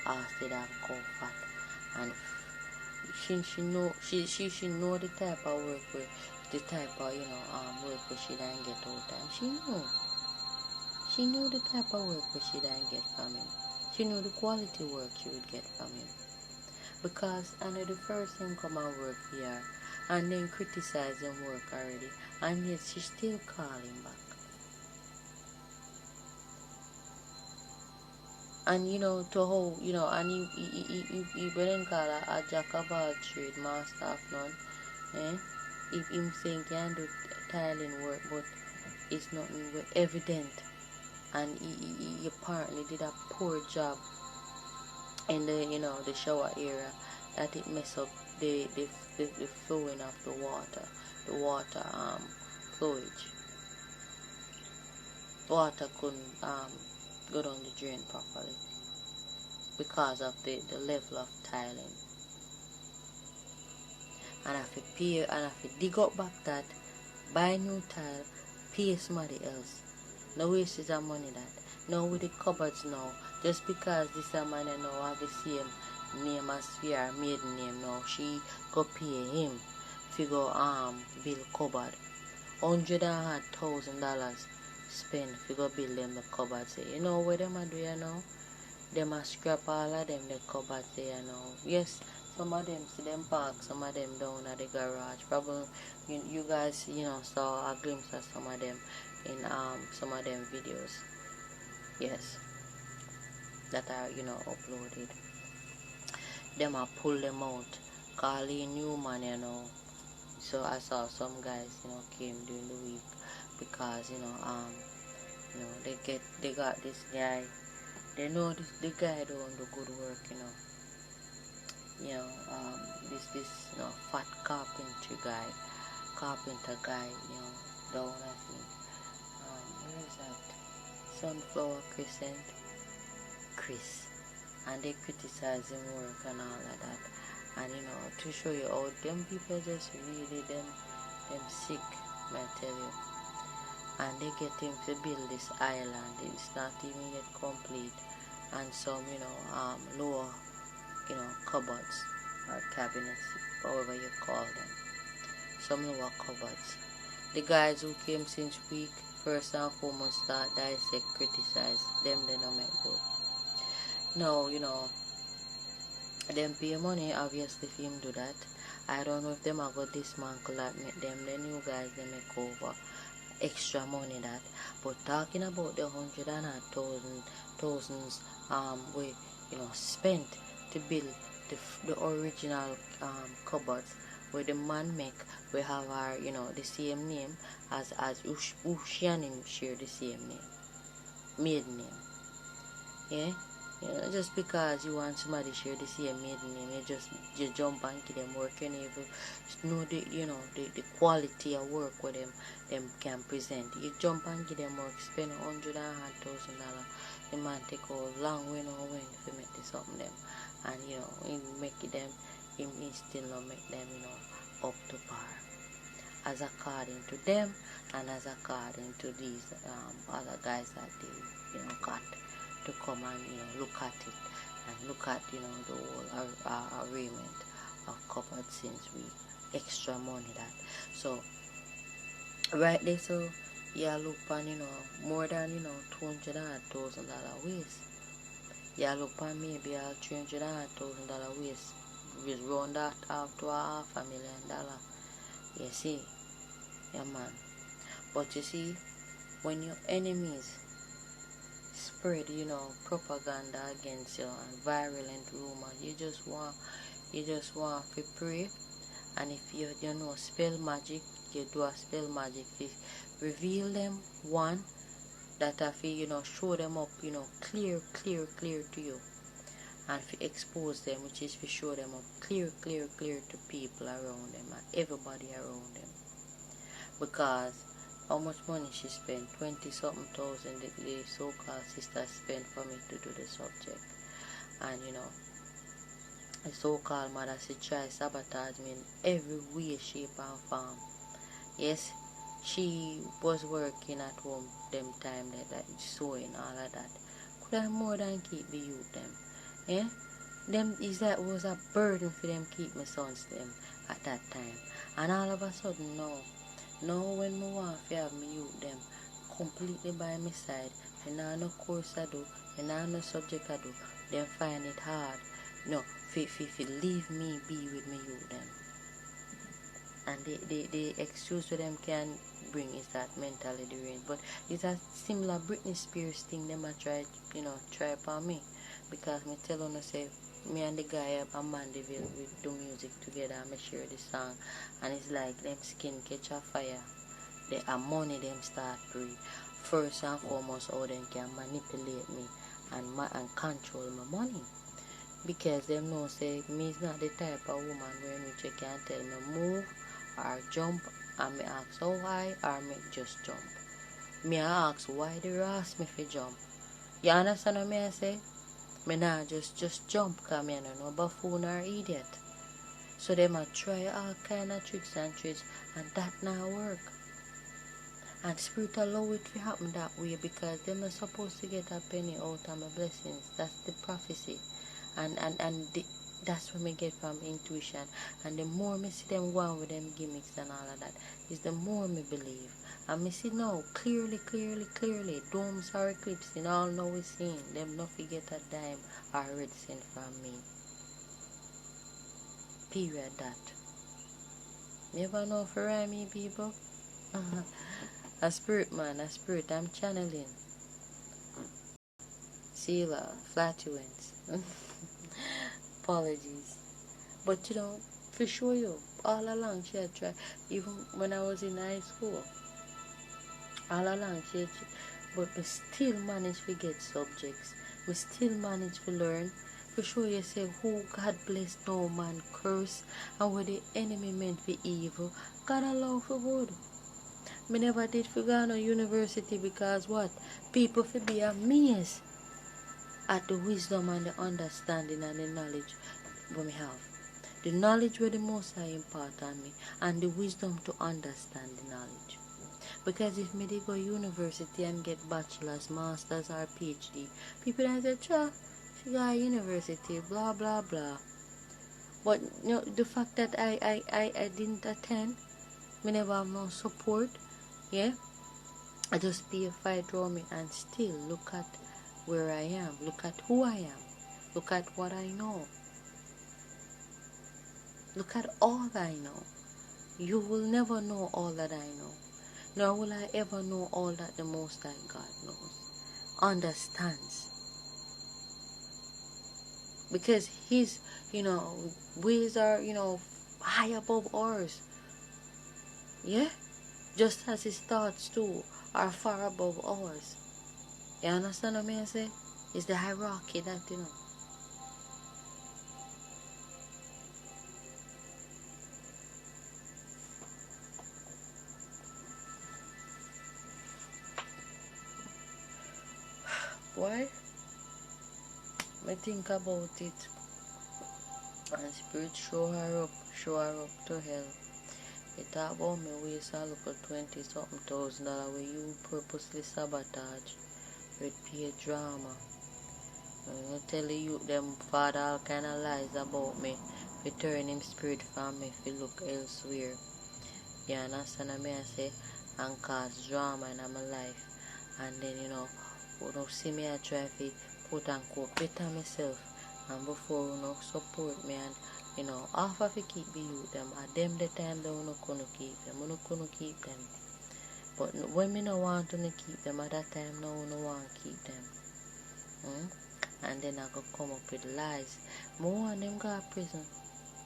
after that comfort. And she know the type of work where the type of, you know, work where she didn't get all time. She knew the type of work where she didn't get from him. She knew the quality work she would get from him. Because I know the first thing come and work here and then criticize him work already, and yet she still call him back. And you know, to how, you know, and he wouldn't call a jack of all trade, master of none. If him saying can do tiling work, but it's not evident, and he apparently did a poor job in the, you know, the shower area, that it mess up the flowing of the water flowage. Water couldn't go down the drain properly because of the level of tiling. And if you pay, and if you dig up back that, buy new tile, pay somebody else. No wastage of money that. Now with the cupboards now, just because this man now have the same name as your maiden name now, she go pay him if you go build cupboard. $100,000 spend if you go build them the cupboards. You know what them a do you know? Them a scrap all of them the cupboards there you know. Yes, some of them see them park, some of them down at the garage. Probably you guys, you know, saw a glimpse of some of them in some of them videos. Yes, that are, you know, uploaded. Them a pull them out, call in new man, you know. So I saw some guys, you know, came during the week because, you know, they got this guy. They know the guy doing the good work, you know. This you know, fat carpenter guy, you know, down I think. Where is that? Sunflower Crescent, Chris, and they criticize him work and all of that. And you know, to show you how them people just really them sick, may I tell you. And they get him to build this island. It's not even yet complete. And some, you know, lower, you know, cupboards or cabinets, however you call them. Some lower cupboards. The guys who came since week, first and foremost, start dissect, criticize them. They don't make good. No, you know, them pay money obviously for him do that. I don't know if them are got dismantle that make them the new guys they make over extra money that. But talking about the thousands we, you know, spent to build the original cupboards where the man make, we have our, you know, the same name as she and him share the same name, maiden name. Yeah, you know, just because you want somebody share the same maiden name, you jump and give them work. You never know the, you know, the quality of work where them can present. You jump and give them work, spend $100,000. The man take a long way no when to make this up them, and you know, he make them, he still not make them, you know, up to par as according to them and as according to these other guys that they, you know, got to come and, you know, look at it and look at, you know, the whole arraignment of cupboard since we extra money that. So right there, so yeah, look on, you know, more than, you know, $200,000 waste. Yeah, look on maybe $300,000 waste. Just round that up to $500,000. You see, yeah man. But you see, when your enemies spread, you know, propaganda against you and virulent rumors, you just want to pray. And if you know spell magic, you do a spell magic to reveal them, one that if you know, show them up, you know, clear to you, and if you expose them, which is to show them up clear to people around them and everybody around them. Because how much money she spent, 20-something thousand, the so-called sister spent for me to do the subject. And you know, the so-called mother, she try sabotage me in every way, shape and form. Yes, she was working at home them time that sewing, all of that. Could have more than keep the youth them. Yeah? Them is that was a burden for them keep my sons them at that time. And all of a sudden now when me want to have me youth them completely by my side, and now no course I do, and now no subject I do, them find it hard. No, if leave me be with me youth them. And the excuse for them can bring is that mentally deranged. But it's a similar Britney Spears thing them I try, you know, try upon me. Because me tell you, say, me and the guy up at Mandeville, we do music together and me share the song. And it's like them skin catch a fire. They are money them start free. First and foremost, how them can manipulate me and control my money. Because them know say me is not the type of woman where which you can tell me move or jump and me ask how high or me just jump. Me ask why the ask me fi jump. You understand what me I say? Me nah just jump cause me no buffoon or idiot. So them a try all kind of tricks and tricks and that not work. And spirit allow it to happen that way because them are supposed to get a penny out of my blessings. That's the prophecy. And that's what me get from intuition. And the more me see them go on with them gimmicks and all of that, is the more me believe. And me see now clearly, domes are eclipsing, all now we seeing. Them not forget a dime or red cent from me. Period that. Never know for rhyme me people. A spirit man, a spirit I'm channeling. Sealer, flatulence. Apologies. But you know, for sure you, all along she had tried, even when I was in high school, all along she had, but we still managed to get subjects. We still managed to learn. For sure you say, who God bless no man curse, and what the enemy meant for evil, God allow for good. Me never did for go to university because what? People for be amazed at the wisdom and the understanding and the knowledge what me have. The knowledge where the most I impart on me and the wisdom to understand the knowledge. Because if me dey go university and get bachelor's, master's or PhD, people then say, "Cha, she got university, blah blah blah." But you know, the fact that I didn't attend, me never have no support, yeah. I just be a fight through me and still look at where I am, look at who I am, look at what I know. Look at all I know. You will never know all that I know. Nor will I ever know all that the Most High God knows, understands. Because His, ways are, high above ours. Yeah? Just as His thoughts too are far above ours. You understand what I say? It's the hierarchy that, Why? I think about it. And spirit show her up to hell. It talk about me waste a look at $20-something thousand where you purposely sabotage with paid drama. And I tell the youth them father all kind of lies about me. We turn him spirit from me if you look elsewhere. You understand what I say? And cause drama in my life. And then see me I try to quote unquote better myself. And before support me and half of you keep the youth them at them the time they couldn't keep them. You couldn't keep them. But when me no want to keep them at that time no want to keep them. And then I could come up with lies. More want them go to prison.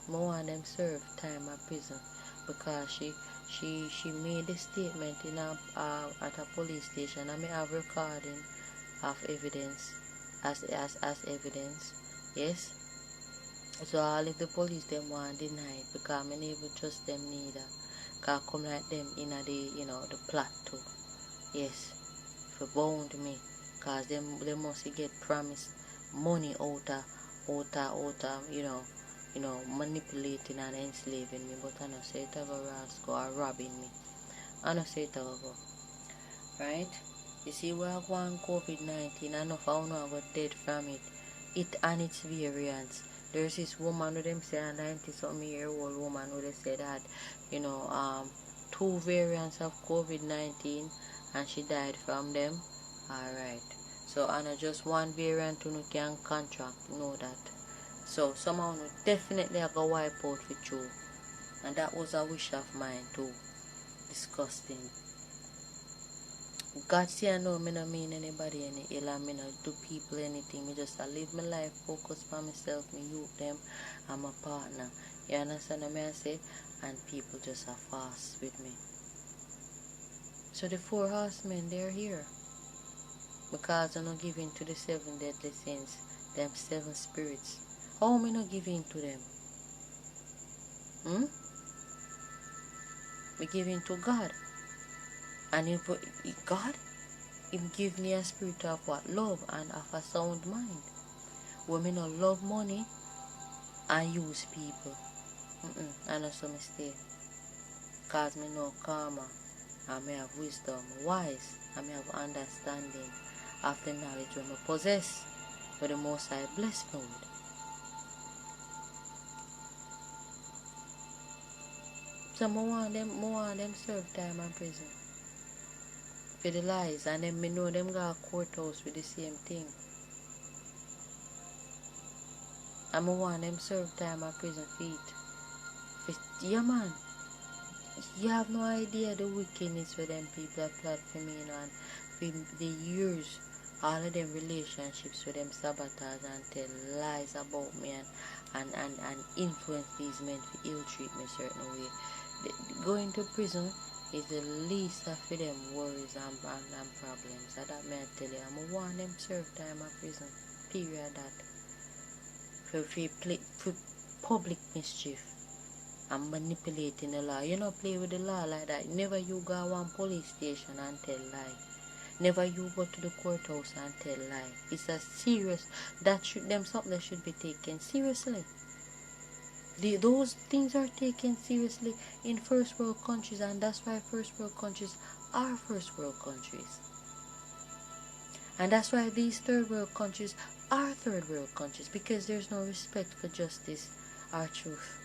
More want them serve time at prison. Because she made a statement in at a police station and me have recording of evidence as evidence. Yes. So all if the police them want deny it because I never trust them neither. Cause come like them in the plot too. Yes. For bound me. Cause they must get promised money out of manipulating and enslaving me, but I don't say it ever rascal or robbing me. I don't say it ever go. Right? You see where I go on COVID-19, I know if I know I got dead from it. It and its variants. There's this woman with them say a 90-something-year-old woman who they say that, 2 variants of COVID-19 and she died from them. Alright. So I know just one variant who can contract, know that. So someone would definitely have to wipe out with you. And that was a wish of mine too. Disgusting. God say I know me no mean anybody any ill and me no do people anything. Me just live my life, focus on myself, me youth them and my partner. You understand what I say? And people just are fast with me. So the 4 horsemen, they're here. Because I'm not giving to the 7 deadly sins, them 7 spirits. How me not give in to them? Me give in to God. And if God, Him give me a spirit of what? Love and of a sound mind. When me not love money and use people. I know some mistake. Cause me know karma. And me have wisdom, wise, and me have understanding of the knowledge when me possess. But the Most High bless me with. So I want them serve time in prison for the lies, and then me know them go to courthouse with the same thing. And I want them serve time in prison for it. Yeah, man. You have no idea the wickedness where them people have plot for me, and for the years, all of them relationships with them sabotage and tell lies about me and influence these men to ill treat me certain way. Going to prison is the least of them worries and problems. So that may I tell you, I want them serve time in prison. Period. That for public mischief and manipulating the law. You don't play with the law like that. Never you go to one police station and tell lie. Never you go to the courthouse and tell lie. It's a serious, something that should be taken seriously. Those things are taken seriously in first world countries, and that's why first world countries are first world countries. And that's why these third world countries are third world countries, because there's no respect for justice or truth.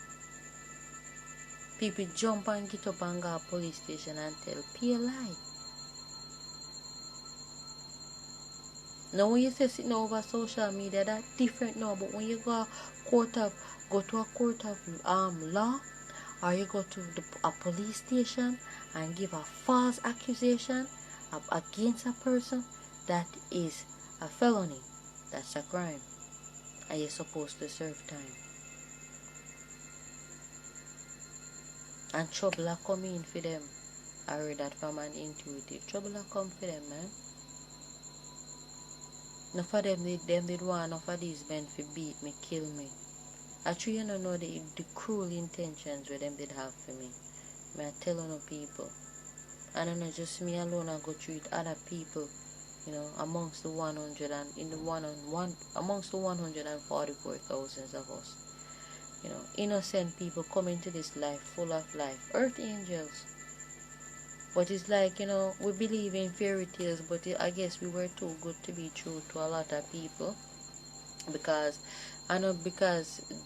People jump and get up and go to police station and tell pay a lie. Now when you say sitting over social media, that's different now. But when you go to a court of law, or you go to a police station and give a false accusation against a person, that is a felony. That's a crime. And you're supposed to serve time. And trouble are coming for them. I heard that from an intuitive. Trouble are come for them, man. Enough for them did want enough of these men to beat me, kill me. Actually, you don't know the cruel intentions where them did have for me. May I tell on people. And I know just me alone I go treat other people, amongst the 100 and amongst the 144,000 of us. Innocent people come into this life full of life. Earth angels. But it's like, we believe in fairy tales, but I guess we were too good to be true to a lot of people. Because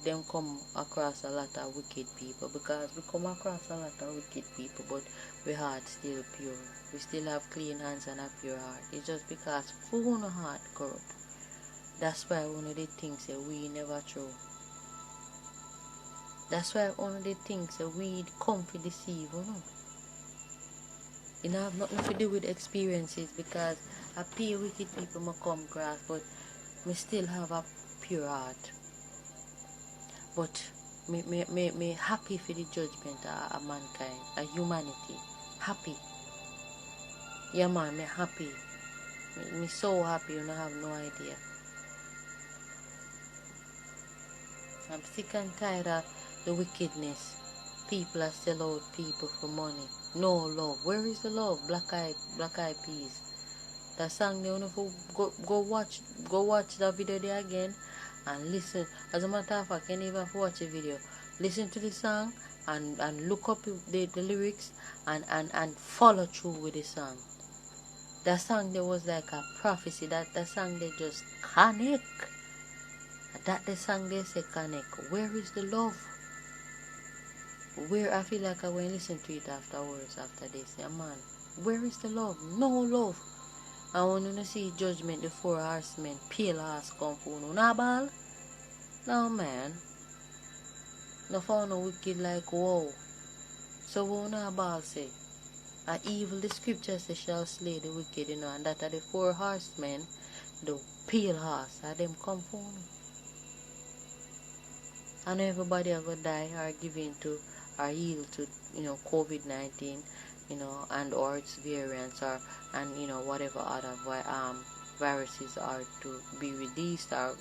them come across a lot of wicked people. Because we come across a lot of wicked people, but we heart still pure. We still have clean hands and a pure heart. It's just because full heart corrupt. That's why one of the things that we never true. That's why one of the things that we come to deceive, It have nothing to do with experiences, because I pay wicked people may come across, but we still have a pure heart. But me happy for the judgment of mankind, of humanity. Happy. Yeah, man, me happy. Me so happy, you don't have no idea. I'm sick and tired of the wickedness. People are still out people for money. No love. Where is the love? Black eye peas. That song, you know, go watch that video there again and listen. As a matter of fact, you can even watch the video. Listen to the song and look up the lyrics and follow through with the song. That song there was like a prophecy. That song they just connect. That the song they say connect. Where is the love? Where I feel like I will listen to it afterwards after they say, man, where is the love? No love. I want to see judgment, the 4 horsemen, pale ass come for no. Nah, ball? No, man. No found no wicked like wow. So what na ball say? A evil the scripture say shall slay the wicked, and that are the 4 horsemen, the pale horse, are them come for no. And everybody are going to die or give in to or yield to, COVID-19, and or its variants and whatever other viruses are to be released or,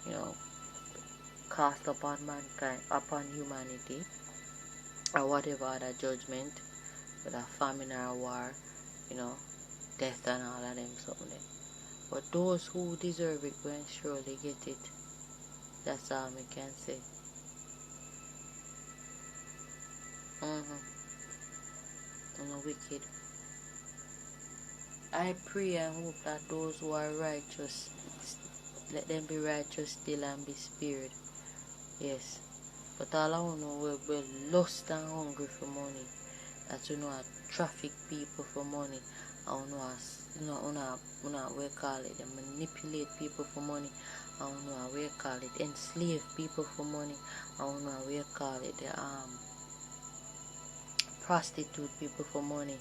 you know, cast upon mankind, upon humanity, or whatever other judgment, whether famine or war, you know, death and all of them something. But those who deserve it will surely get it. That's all I can say. Wicked. I pray and hope that those who are righteous, let them be righteous still and be spared. Yes. But all I know will be lost and hungry for money. That you know I traffic people for money. I we call it, they manipulate people for money. I don't know how we call it, enslave people for money. I don't know how we call it, the prostitute people for money.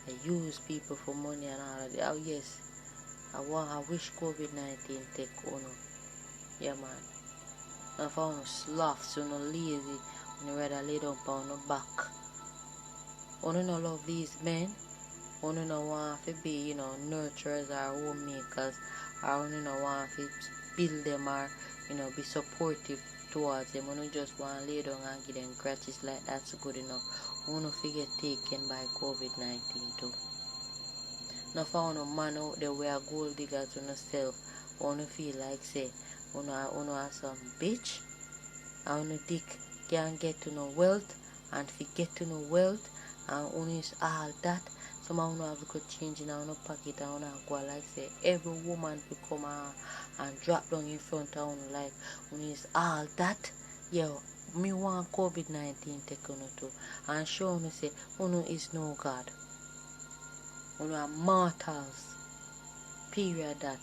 I use people for money and all of that. Oh yes, I wish COVID-19 take on. Yeah man. If I want sloths, you know, lazy, when you rather lay down on the back. I don't know love these men. I don't know want to be, you know, nurturers or homemakers. I don't know want to build them or, you know, be supportive towards them. I don't just want to lay down and give them crutches like that's good enough. I want to get taken by COVID-19 too. Now found a man out there where gold diggers on yourself. I want to feel like say, I want some bitch. I want to dig can't get to no wealth and if you get to no wealth and only is all that. Some I want to have to change in our pocket. I want to go like say every woman will come and drop down in front of one like only is all that. Yo, me want COVID-19 take on too and show me say uno is no God. Uno are mortals. Period that.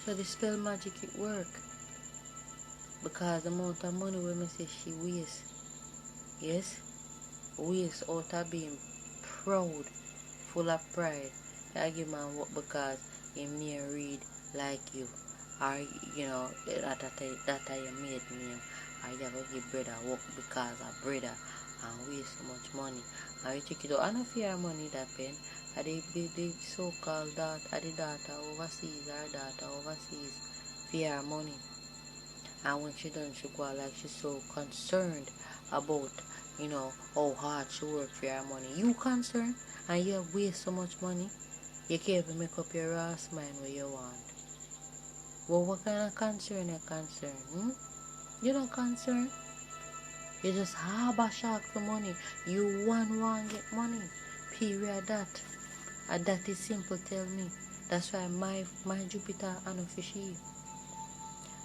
So the spell magic it work. Because the amount of money women say she waste. Yes? Waste out of being proud, full of pride. I give man work because he may read like you. Or you know, that I made name. Or you have to give brother work because of brother and waste so much money. And you check it out. I don't fear money that pen. And the so-called daughter, the daughter overseas, her daughter overseas, fear money. And when she done, she go like she's so concerned about, you know, how hard she work for her money. You concerned and you waste so much money, you can't even make up your ass mind what you want. Well, what kind of concern you concerned? You don't concern. You just harbor shark for money. You want get money. Period that. And that is simple, tell me. That's why my Jupiter unofficial.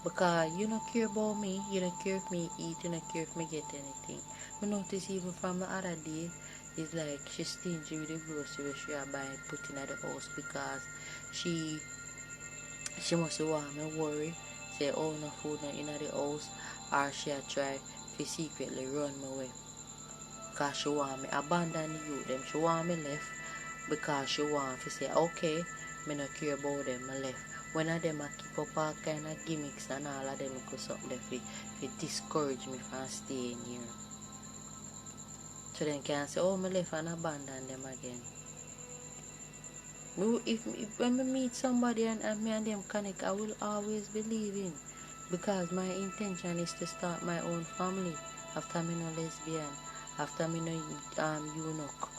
Because you don't care about me, you don't care if me eat, you don't care if me get anything. I notice even from the other day, it's like she's stingy with the groceries she are buying, putting at the house because she must want me worry, say oh no food not in the house, or she a try to secretly run me away. Because she want me abandon the youth, them she want me left because she want to say okay, me not care about them, I left. When of them keep up all kind of gimmicks and all of them go something to discourage me from staying here. So then can say, oh, me left and abandon them again. When I meet somebody and me and them connect, I will always believe in. Because my intention is to start my own family. After me no lesbian. After me no eunuch.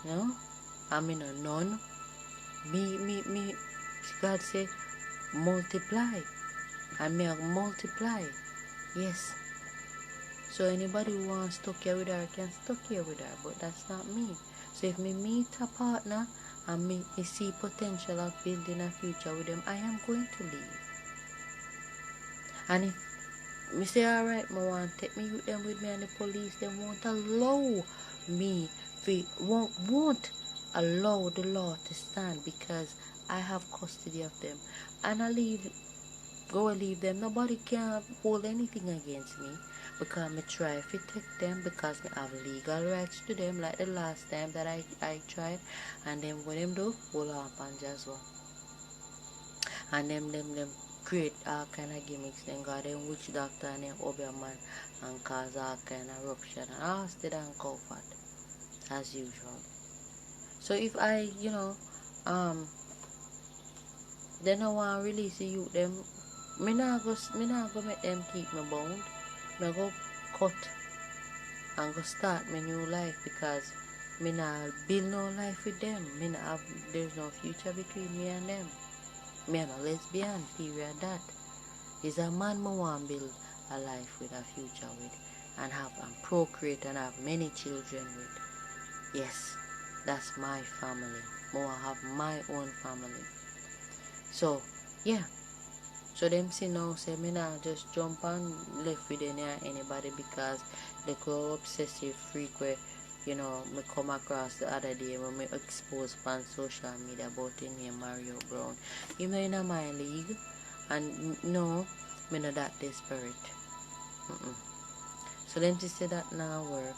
You know? I mean no nun. Me, God say, multiply. And me multiply. Yes. So anybody who wants to stuck here with her can stuck here with her, but that's not me. So if me meet a partner and me see potential of building a future with them, I am going to leave. And if me say alright, me want to take me with them with me and the police, they won't allow me, won't allow the law to stand because I have custody of them. And I leave them. Nobody can hold anything against me because me try to take them because me have legal rights to them like the last time that I tried. And then what them do? Hold up and just one. And them create all kind of gimmicks. Then got them witch doctor and them Oberman and cause all kind of eruption and all still and cow fat as usual. So if I, they don't want to release the youth, them, me not go make them keep me bound. Me go cut and go start my new life, because me not build no life with them. Me not have, there's no future between me and them. Me am a lesbian, period that. Is a man me want build a life with, a future with, and have and procreate and have many children with. Yes, that's my family. Me want have my own family. So, yeah. So them see now say me not just jump and left with anybody, because they go obsessive freak where, me come across the other day when me expose on social media about him name Mario Brown. You know in my league, and no, me not that desperate. So them just say that now work.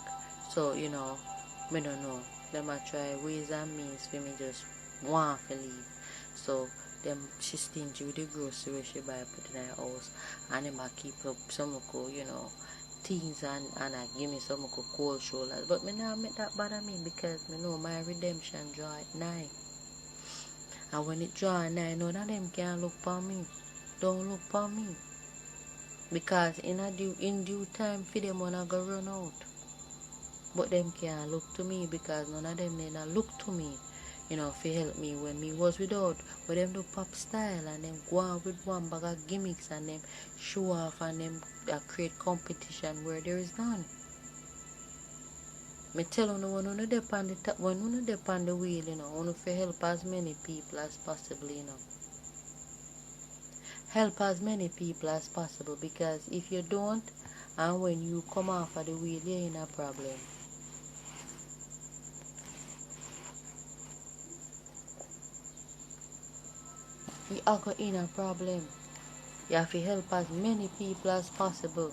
So, me don't know. Them a try ways and means for me just want to leave. So them she stingy with the grocery she buy put in her house, and them a keep up some things and I give me some cold shoulders. But me not make that bother me, because me know my redemption draw at night. And when it draw at night, none of them can look for me. Don't look for me. Because in due time for them wanna go run out. But them can't look to me, because none of them never look to me, for help me when me was without. But them do pop style, and them go on with one bag of gimmicks, and them show off, and them create competition where there is none. Me tell you, when you depend on the top, when you depend on the wheel, you for help as many people as possible, Help as many people as possible, because if you don't, and when you come off of the wheel, you're in a problem. You are in a problem. You have to help as many people as possible.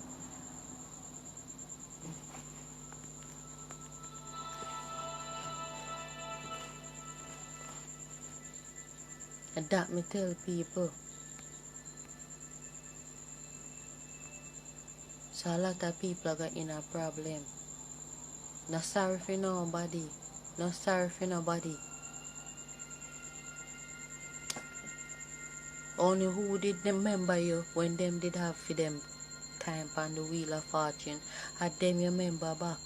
And that me tell people. So a lot of people are in a problem. Not sorry for nobody. Not sorry for nobody. Only who did remember you when them did have for them time on the wheel of fortune, had them you remember back.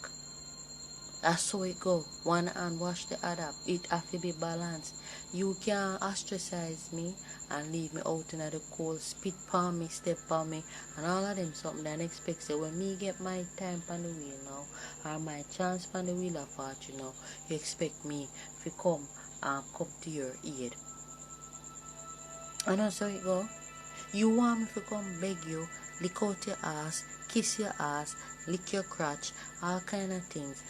That's how it go. One hand wash the other. It have to be balanced. You can't ostracize me and leave me out in the cold, spit on me, step on me, and all of them something that expect say when me get my time on the wheel now, or my chance on the wheel of fortune now, you expect me to come and come to your aid. And that's how it go. You want me to come beg you, lick out your ass, kiss your ass, lick your crotch, all kind of things,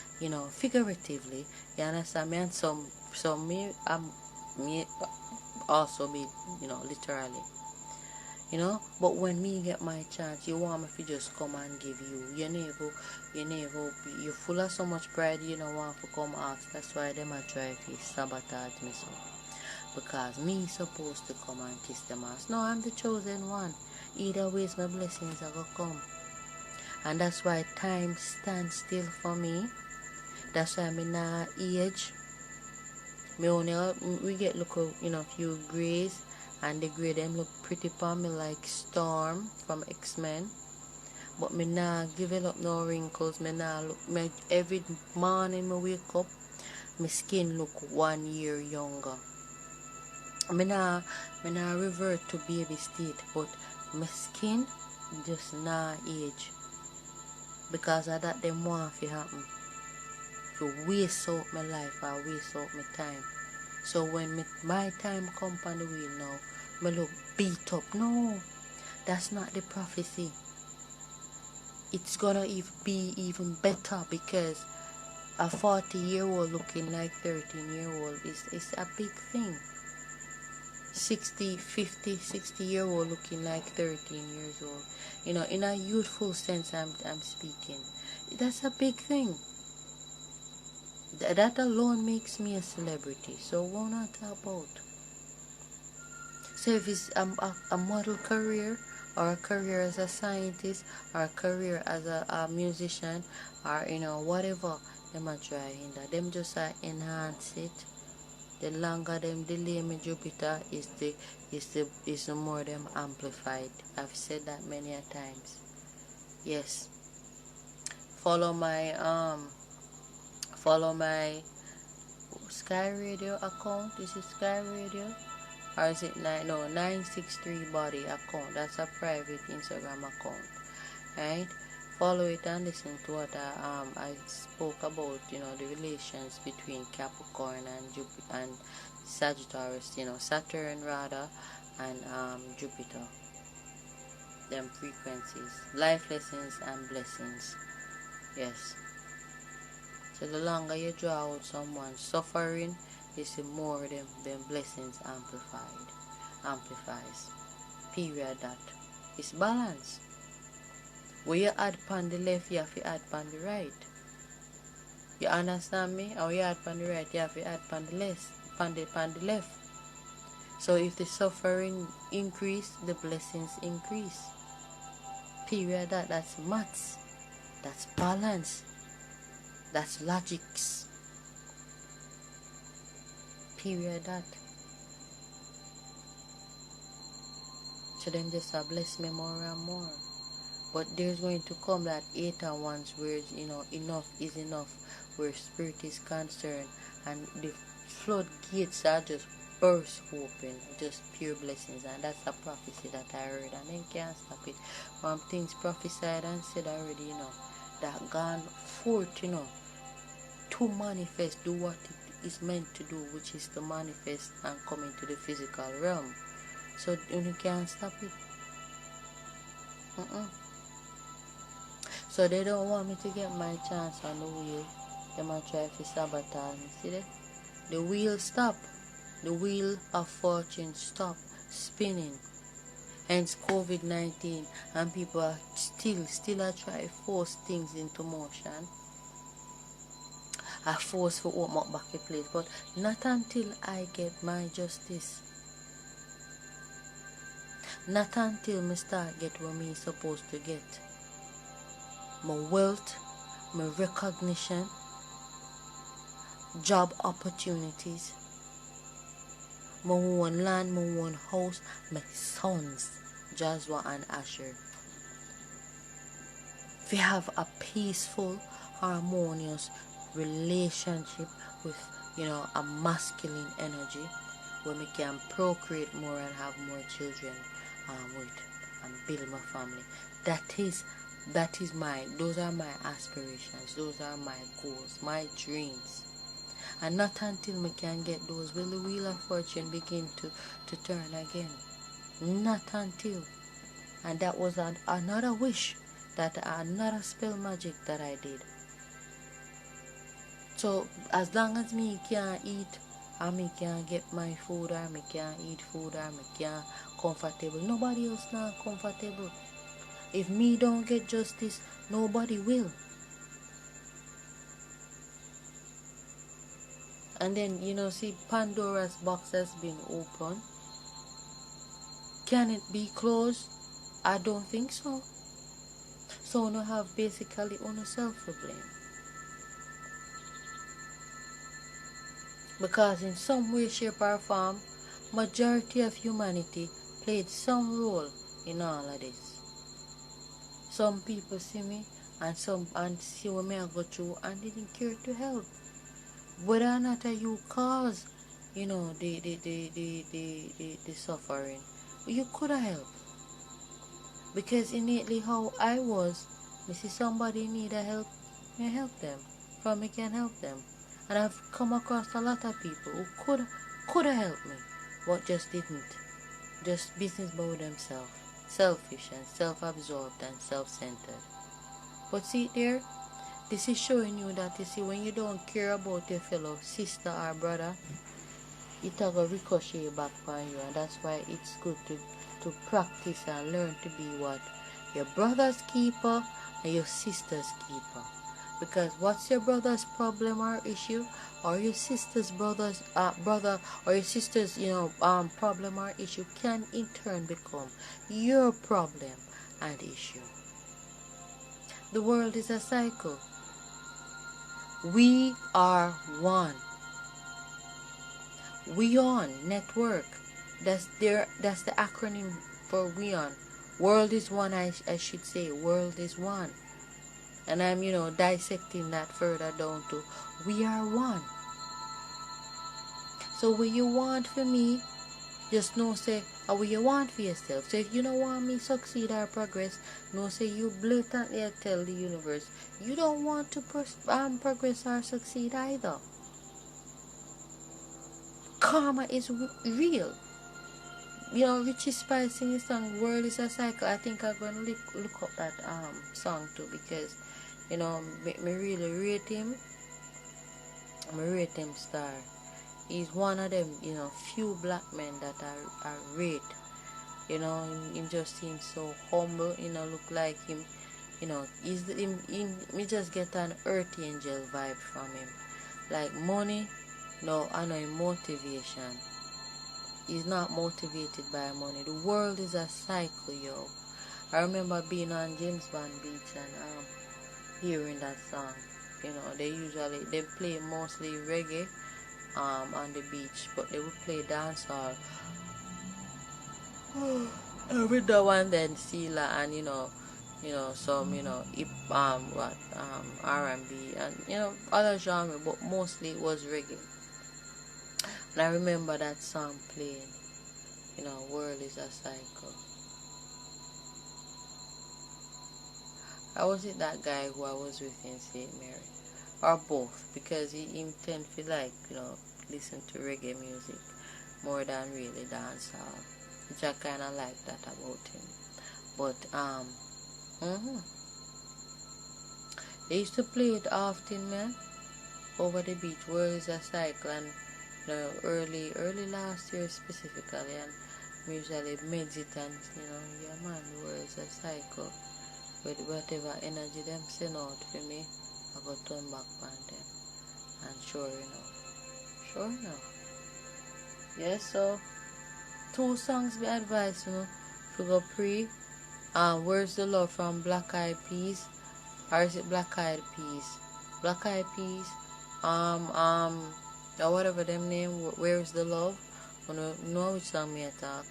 figuratively. You understand me? And some me also be, literally. But when me get my chance, you want me to just come and give you. You're full of so much pride, you don't want to come ask. That's why them a try to sabotage me so. Because me supposed to come and kiss them ass. No, I'm the chosen one. Either ways my blessings are gonna come. And that's why time stands still for me. That's why me not age. Me only we get look few grays, and the gray them look pretty for me like Storm from X-Men. But me not give it up no wrinkles. Me not look every morning me wake up, my skin look 1 year younger. Me nah revert to baby state, but my skin just not age. Because of that them want to happen. To waste out my life or waste out my time. So when my time come on the wheel now, me look beat up. No, that's not the prophecy. It's gonna be even better, because a 40-year-old looking like 13-year-old is a big thing. 60-year-old looking like 13 years old. In a youthful sense I'm speaking. That's a big thing. That alone makes me a celebrity. So what not about? So if it's a model career, or a career as a scientist, or a career as a musician, or whatever, them a try in that. Them just enhance it The longer them delay me Jupiter is the more them amplified. I've said that many a times. Yes. Follow my Sky Radio account. Is it Sky Radio? Or is it 963 body account? That's a private Instagram account. Right? Follow it and listen to what I spoke about, the relations between Capricorn and Jupiter and Sagittarius, Saturn rather, and Jupiter. Them frequencies, life lessons and blessings. Yes. So the longer you draw out someone suffering, is the more them blessings amplifies. Period. That it's balance. When you add pan the left, you have to add pan the right. You understand me? Or you add pan the right, you have to add pan the left. So if the suffering increase, the blessings increase. Period. That's maths. That's balance. That's logics. Period. So them just bless me more and more. But there's going to come that 8 and 1s where enough is enough, where spirit is concerned, and the floodgates are just burst open, just pure blessings. And that's a prophecy that I heard, and then can't stop it. Things prophesied and said already, that gone forth, to manifest, do what it is meant to do, which is to manifest and come into the physical realm. So you can't stop it. So they don't want me to get my chance on the wheel. They might try to sabotage me. See that? The wheel stop. The wheel of fortune stop spinning. Hence COVID-19, and people are still are trying to force things into motion. I force to open up back the place, but not until I get my justice. Not until me start get what me supposed to get. My wealth, my recognition, job opportunities, my own land, my own house, my sons, Joshua and Asher. We have a peaceful, harmonious relationship with, a masculine energy where we can procreate more and have more children with and build my family. Those are my aspirations, those are my goals, my dreams. And not until we can get those will the wheel of fortune begin to turn again. Not until. And that was another wish, another spell magic that I did. So as long as me can eat, and me can get my food, or me can eat food, or me can comfortable, nobody else not comfortable. If me don't get justice, nobody will. And then, see, Pandora's box has been opened. Can it be closed? I don't think so. So you have basically on yourself to blame. Because in some way, shape or form, majority of humanity played some role in all of this. Some people see me and see what me I go through and didn't care to help. Whether or not you cause, the suffering, you could have helped. Because innately how I was, me see somebody need a help, me help them. From me can help them. And I've come across a lot of people who could have helped me, but just didn't. Just business about themselves. Selfish and self-absorbed and self-centered. But see there, this is showing you that, when you don't care about your fellow sister or brother, it will ricochet back on you. And that's why it's good to practice and learn to be what? Your brother's keeper and your sister's keeper. Because what's your brother's problem or issue, or your sister's brother or your sister's problem or issue can in turn become your problem and issue. The world is a cycle. We are one. We On Network. That's the acronym for We On. World is one, I should say. World is one. And I'm, dissecting that further down to we are one. So what you want for me, just know say, what you want for yourself. So if you don't want me succeed or progress, know say you blatantly tell the universe, you don't want to progress or succeed either. Karma is real. Richie Spice singing song World is a Cycle. I think I'm gonna look up that song too, because me really rate him. I rate him star. He's one of them, few black men that I rate. Him just seems so humble, look like him, me just get an earth angel vibe from him. Like money, no, I know him motivation. He's not motivated by money. The world is a cycle, yo. I remember being on James Bond Beach and hearing that song. They play mostly reggae on the beach, but they would play dancehall. With the one then Sila and some hip R&B and other genre, but mostly it was reggae. And I remember that song playing, World is a Cycle. Or was it that guy who I was with in St. Mary? Or both, because he tend to like, listen to reggae music more than really dancehall, which I kind of like that about him. But, they used to play it often, man, over the beach. World is a Cycle, and early last year specifically, and usually meds it and yeah man, the world is a cycle. With whatever energy them send out for me, I go turn back on them. And sure enough. Yes, so 2 songs be advised, to go pre. Where's the Love from Black Eyed Peas? Or is it Black Eyed Peas? Black Eyed Peas. Or whatever them name, Where's the Love? I don't know which song me talk.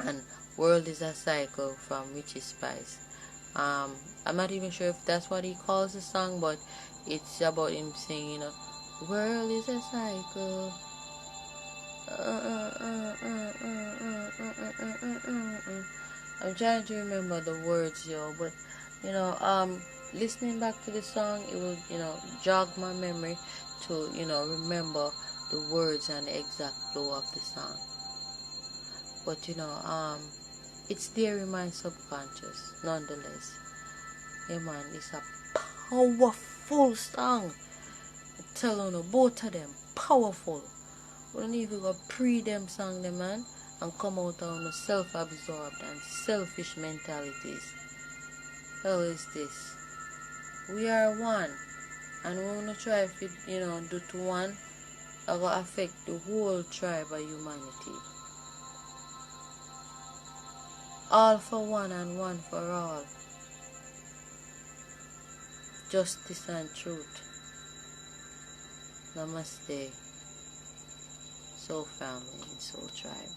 And World is a Cycle from Richie Spice. I'm not even sure if that's what he calls the song, but it's about him saying, World is a cycle. I'm trying to remember the words, yo, but listening back to the song, it will, jog my memory to, remember the words and the exact flow of the song. But, it's there in my subconscious, nonetheless. Yeah, man, it's a powerful song. I tell you, both of them, powerful. We don't even go pre them song, them, man, and come out on the self-absorbed and selfish mentalities. Hell is this? We are one, and we wanna try if it, do to one, it will affect the whole tribe of humanity. All for one and one for all. Justice and truth. Namaste. Soul family and soul tribe.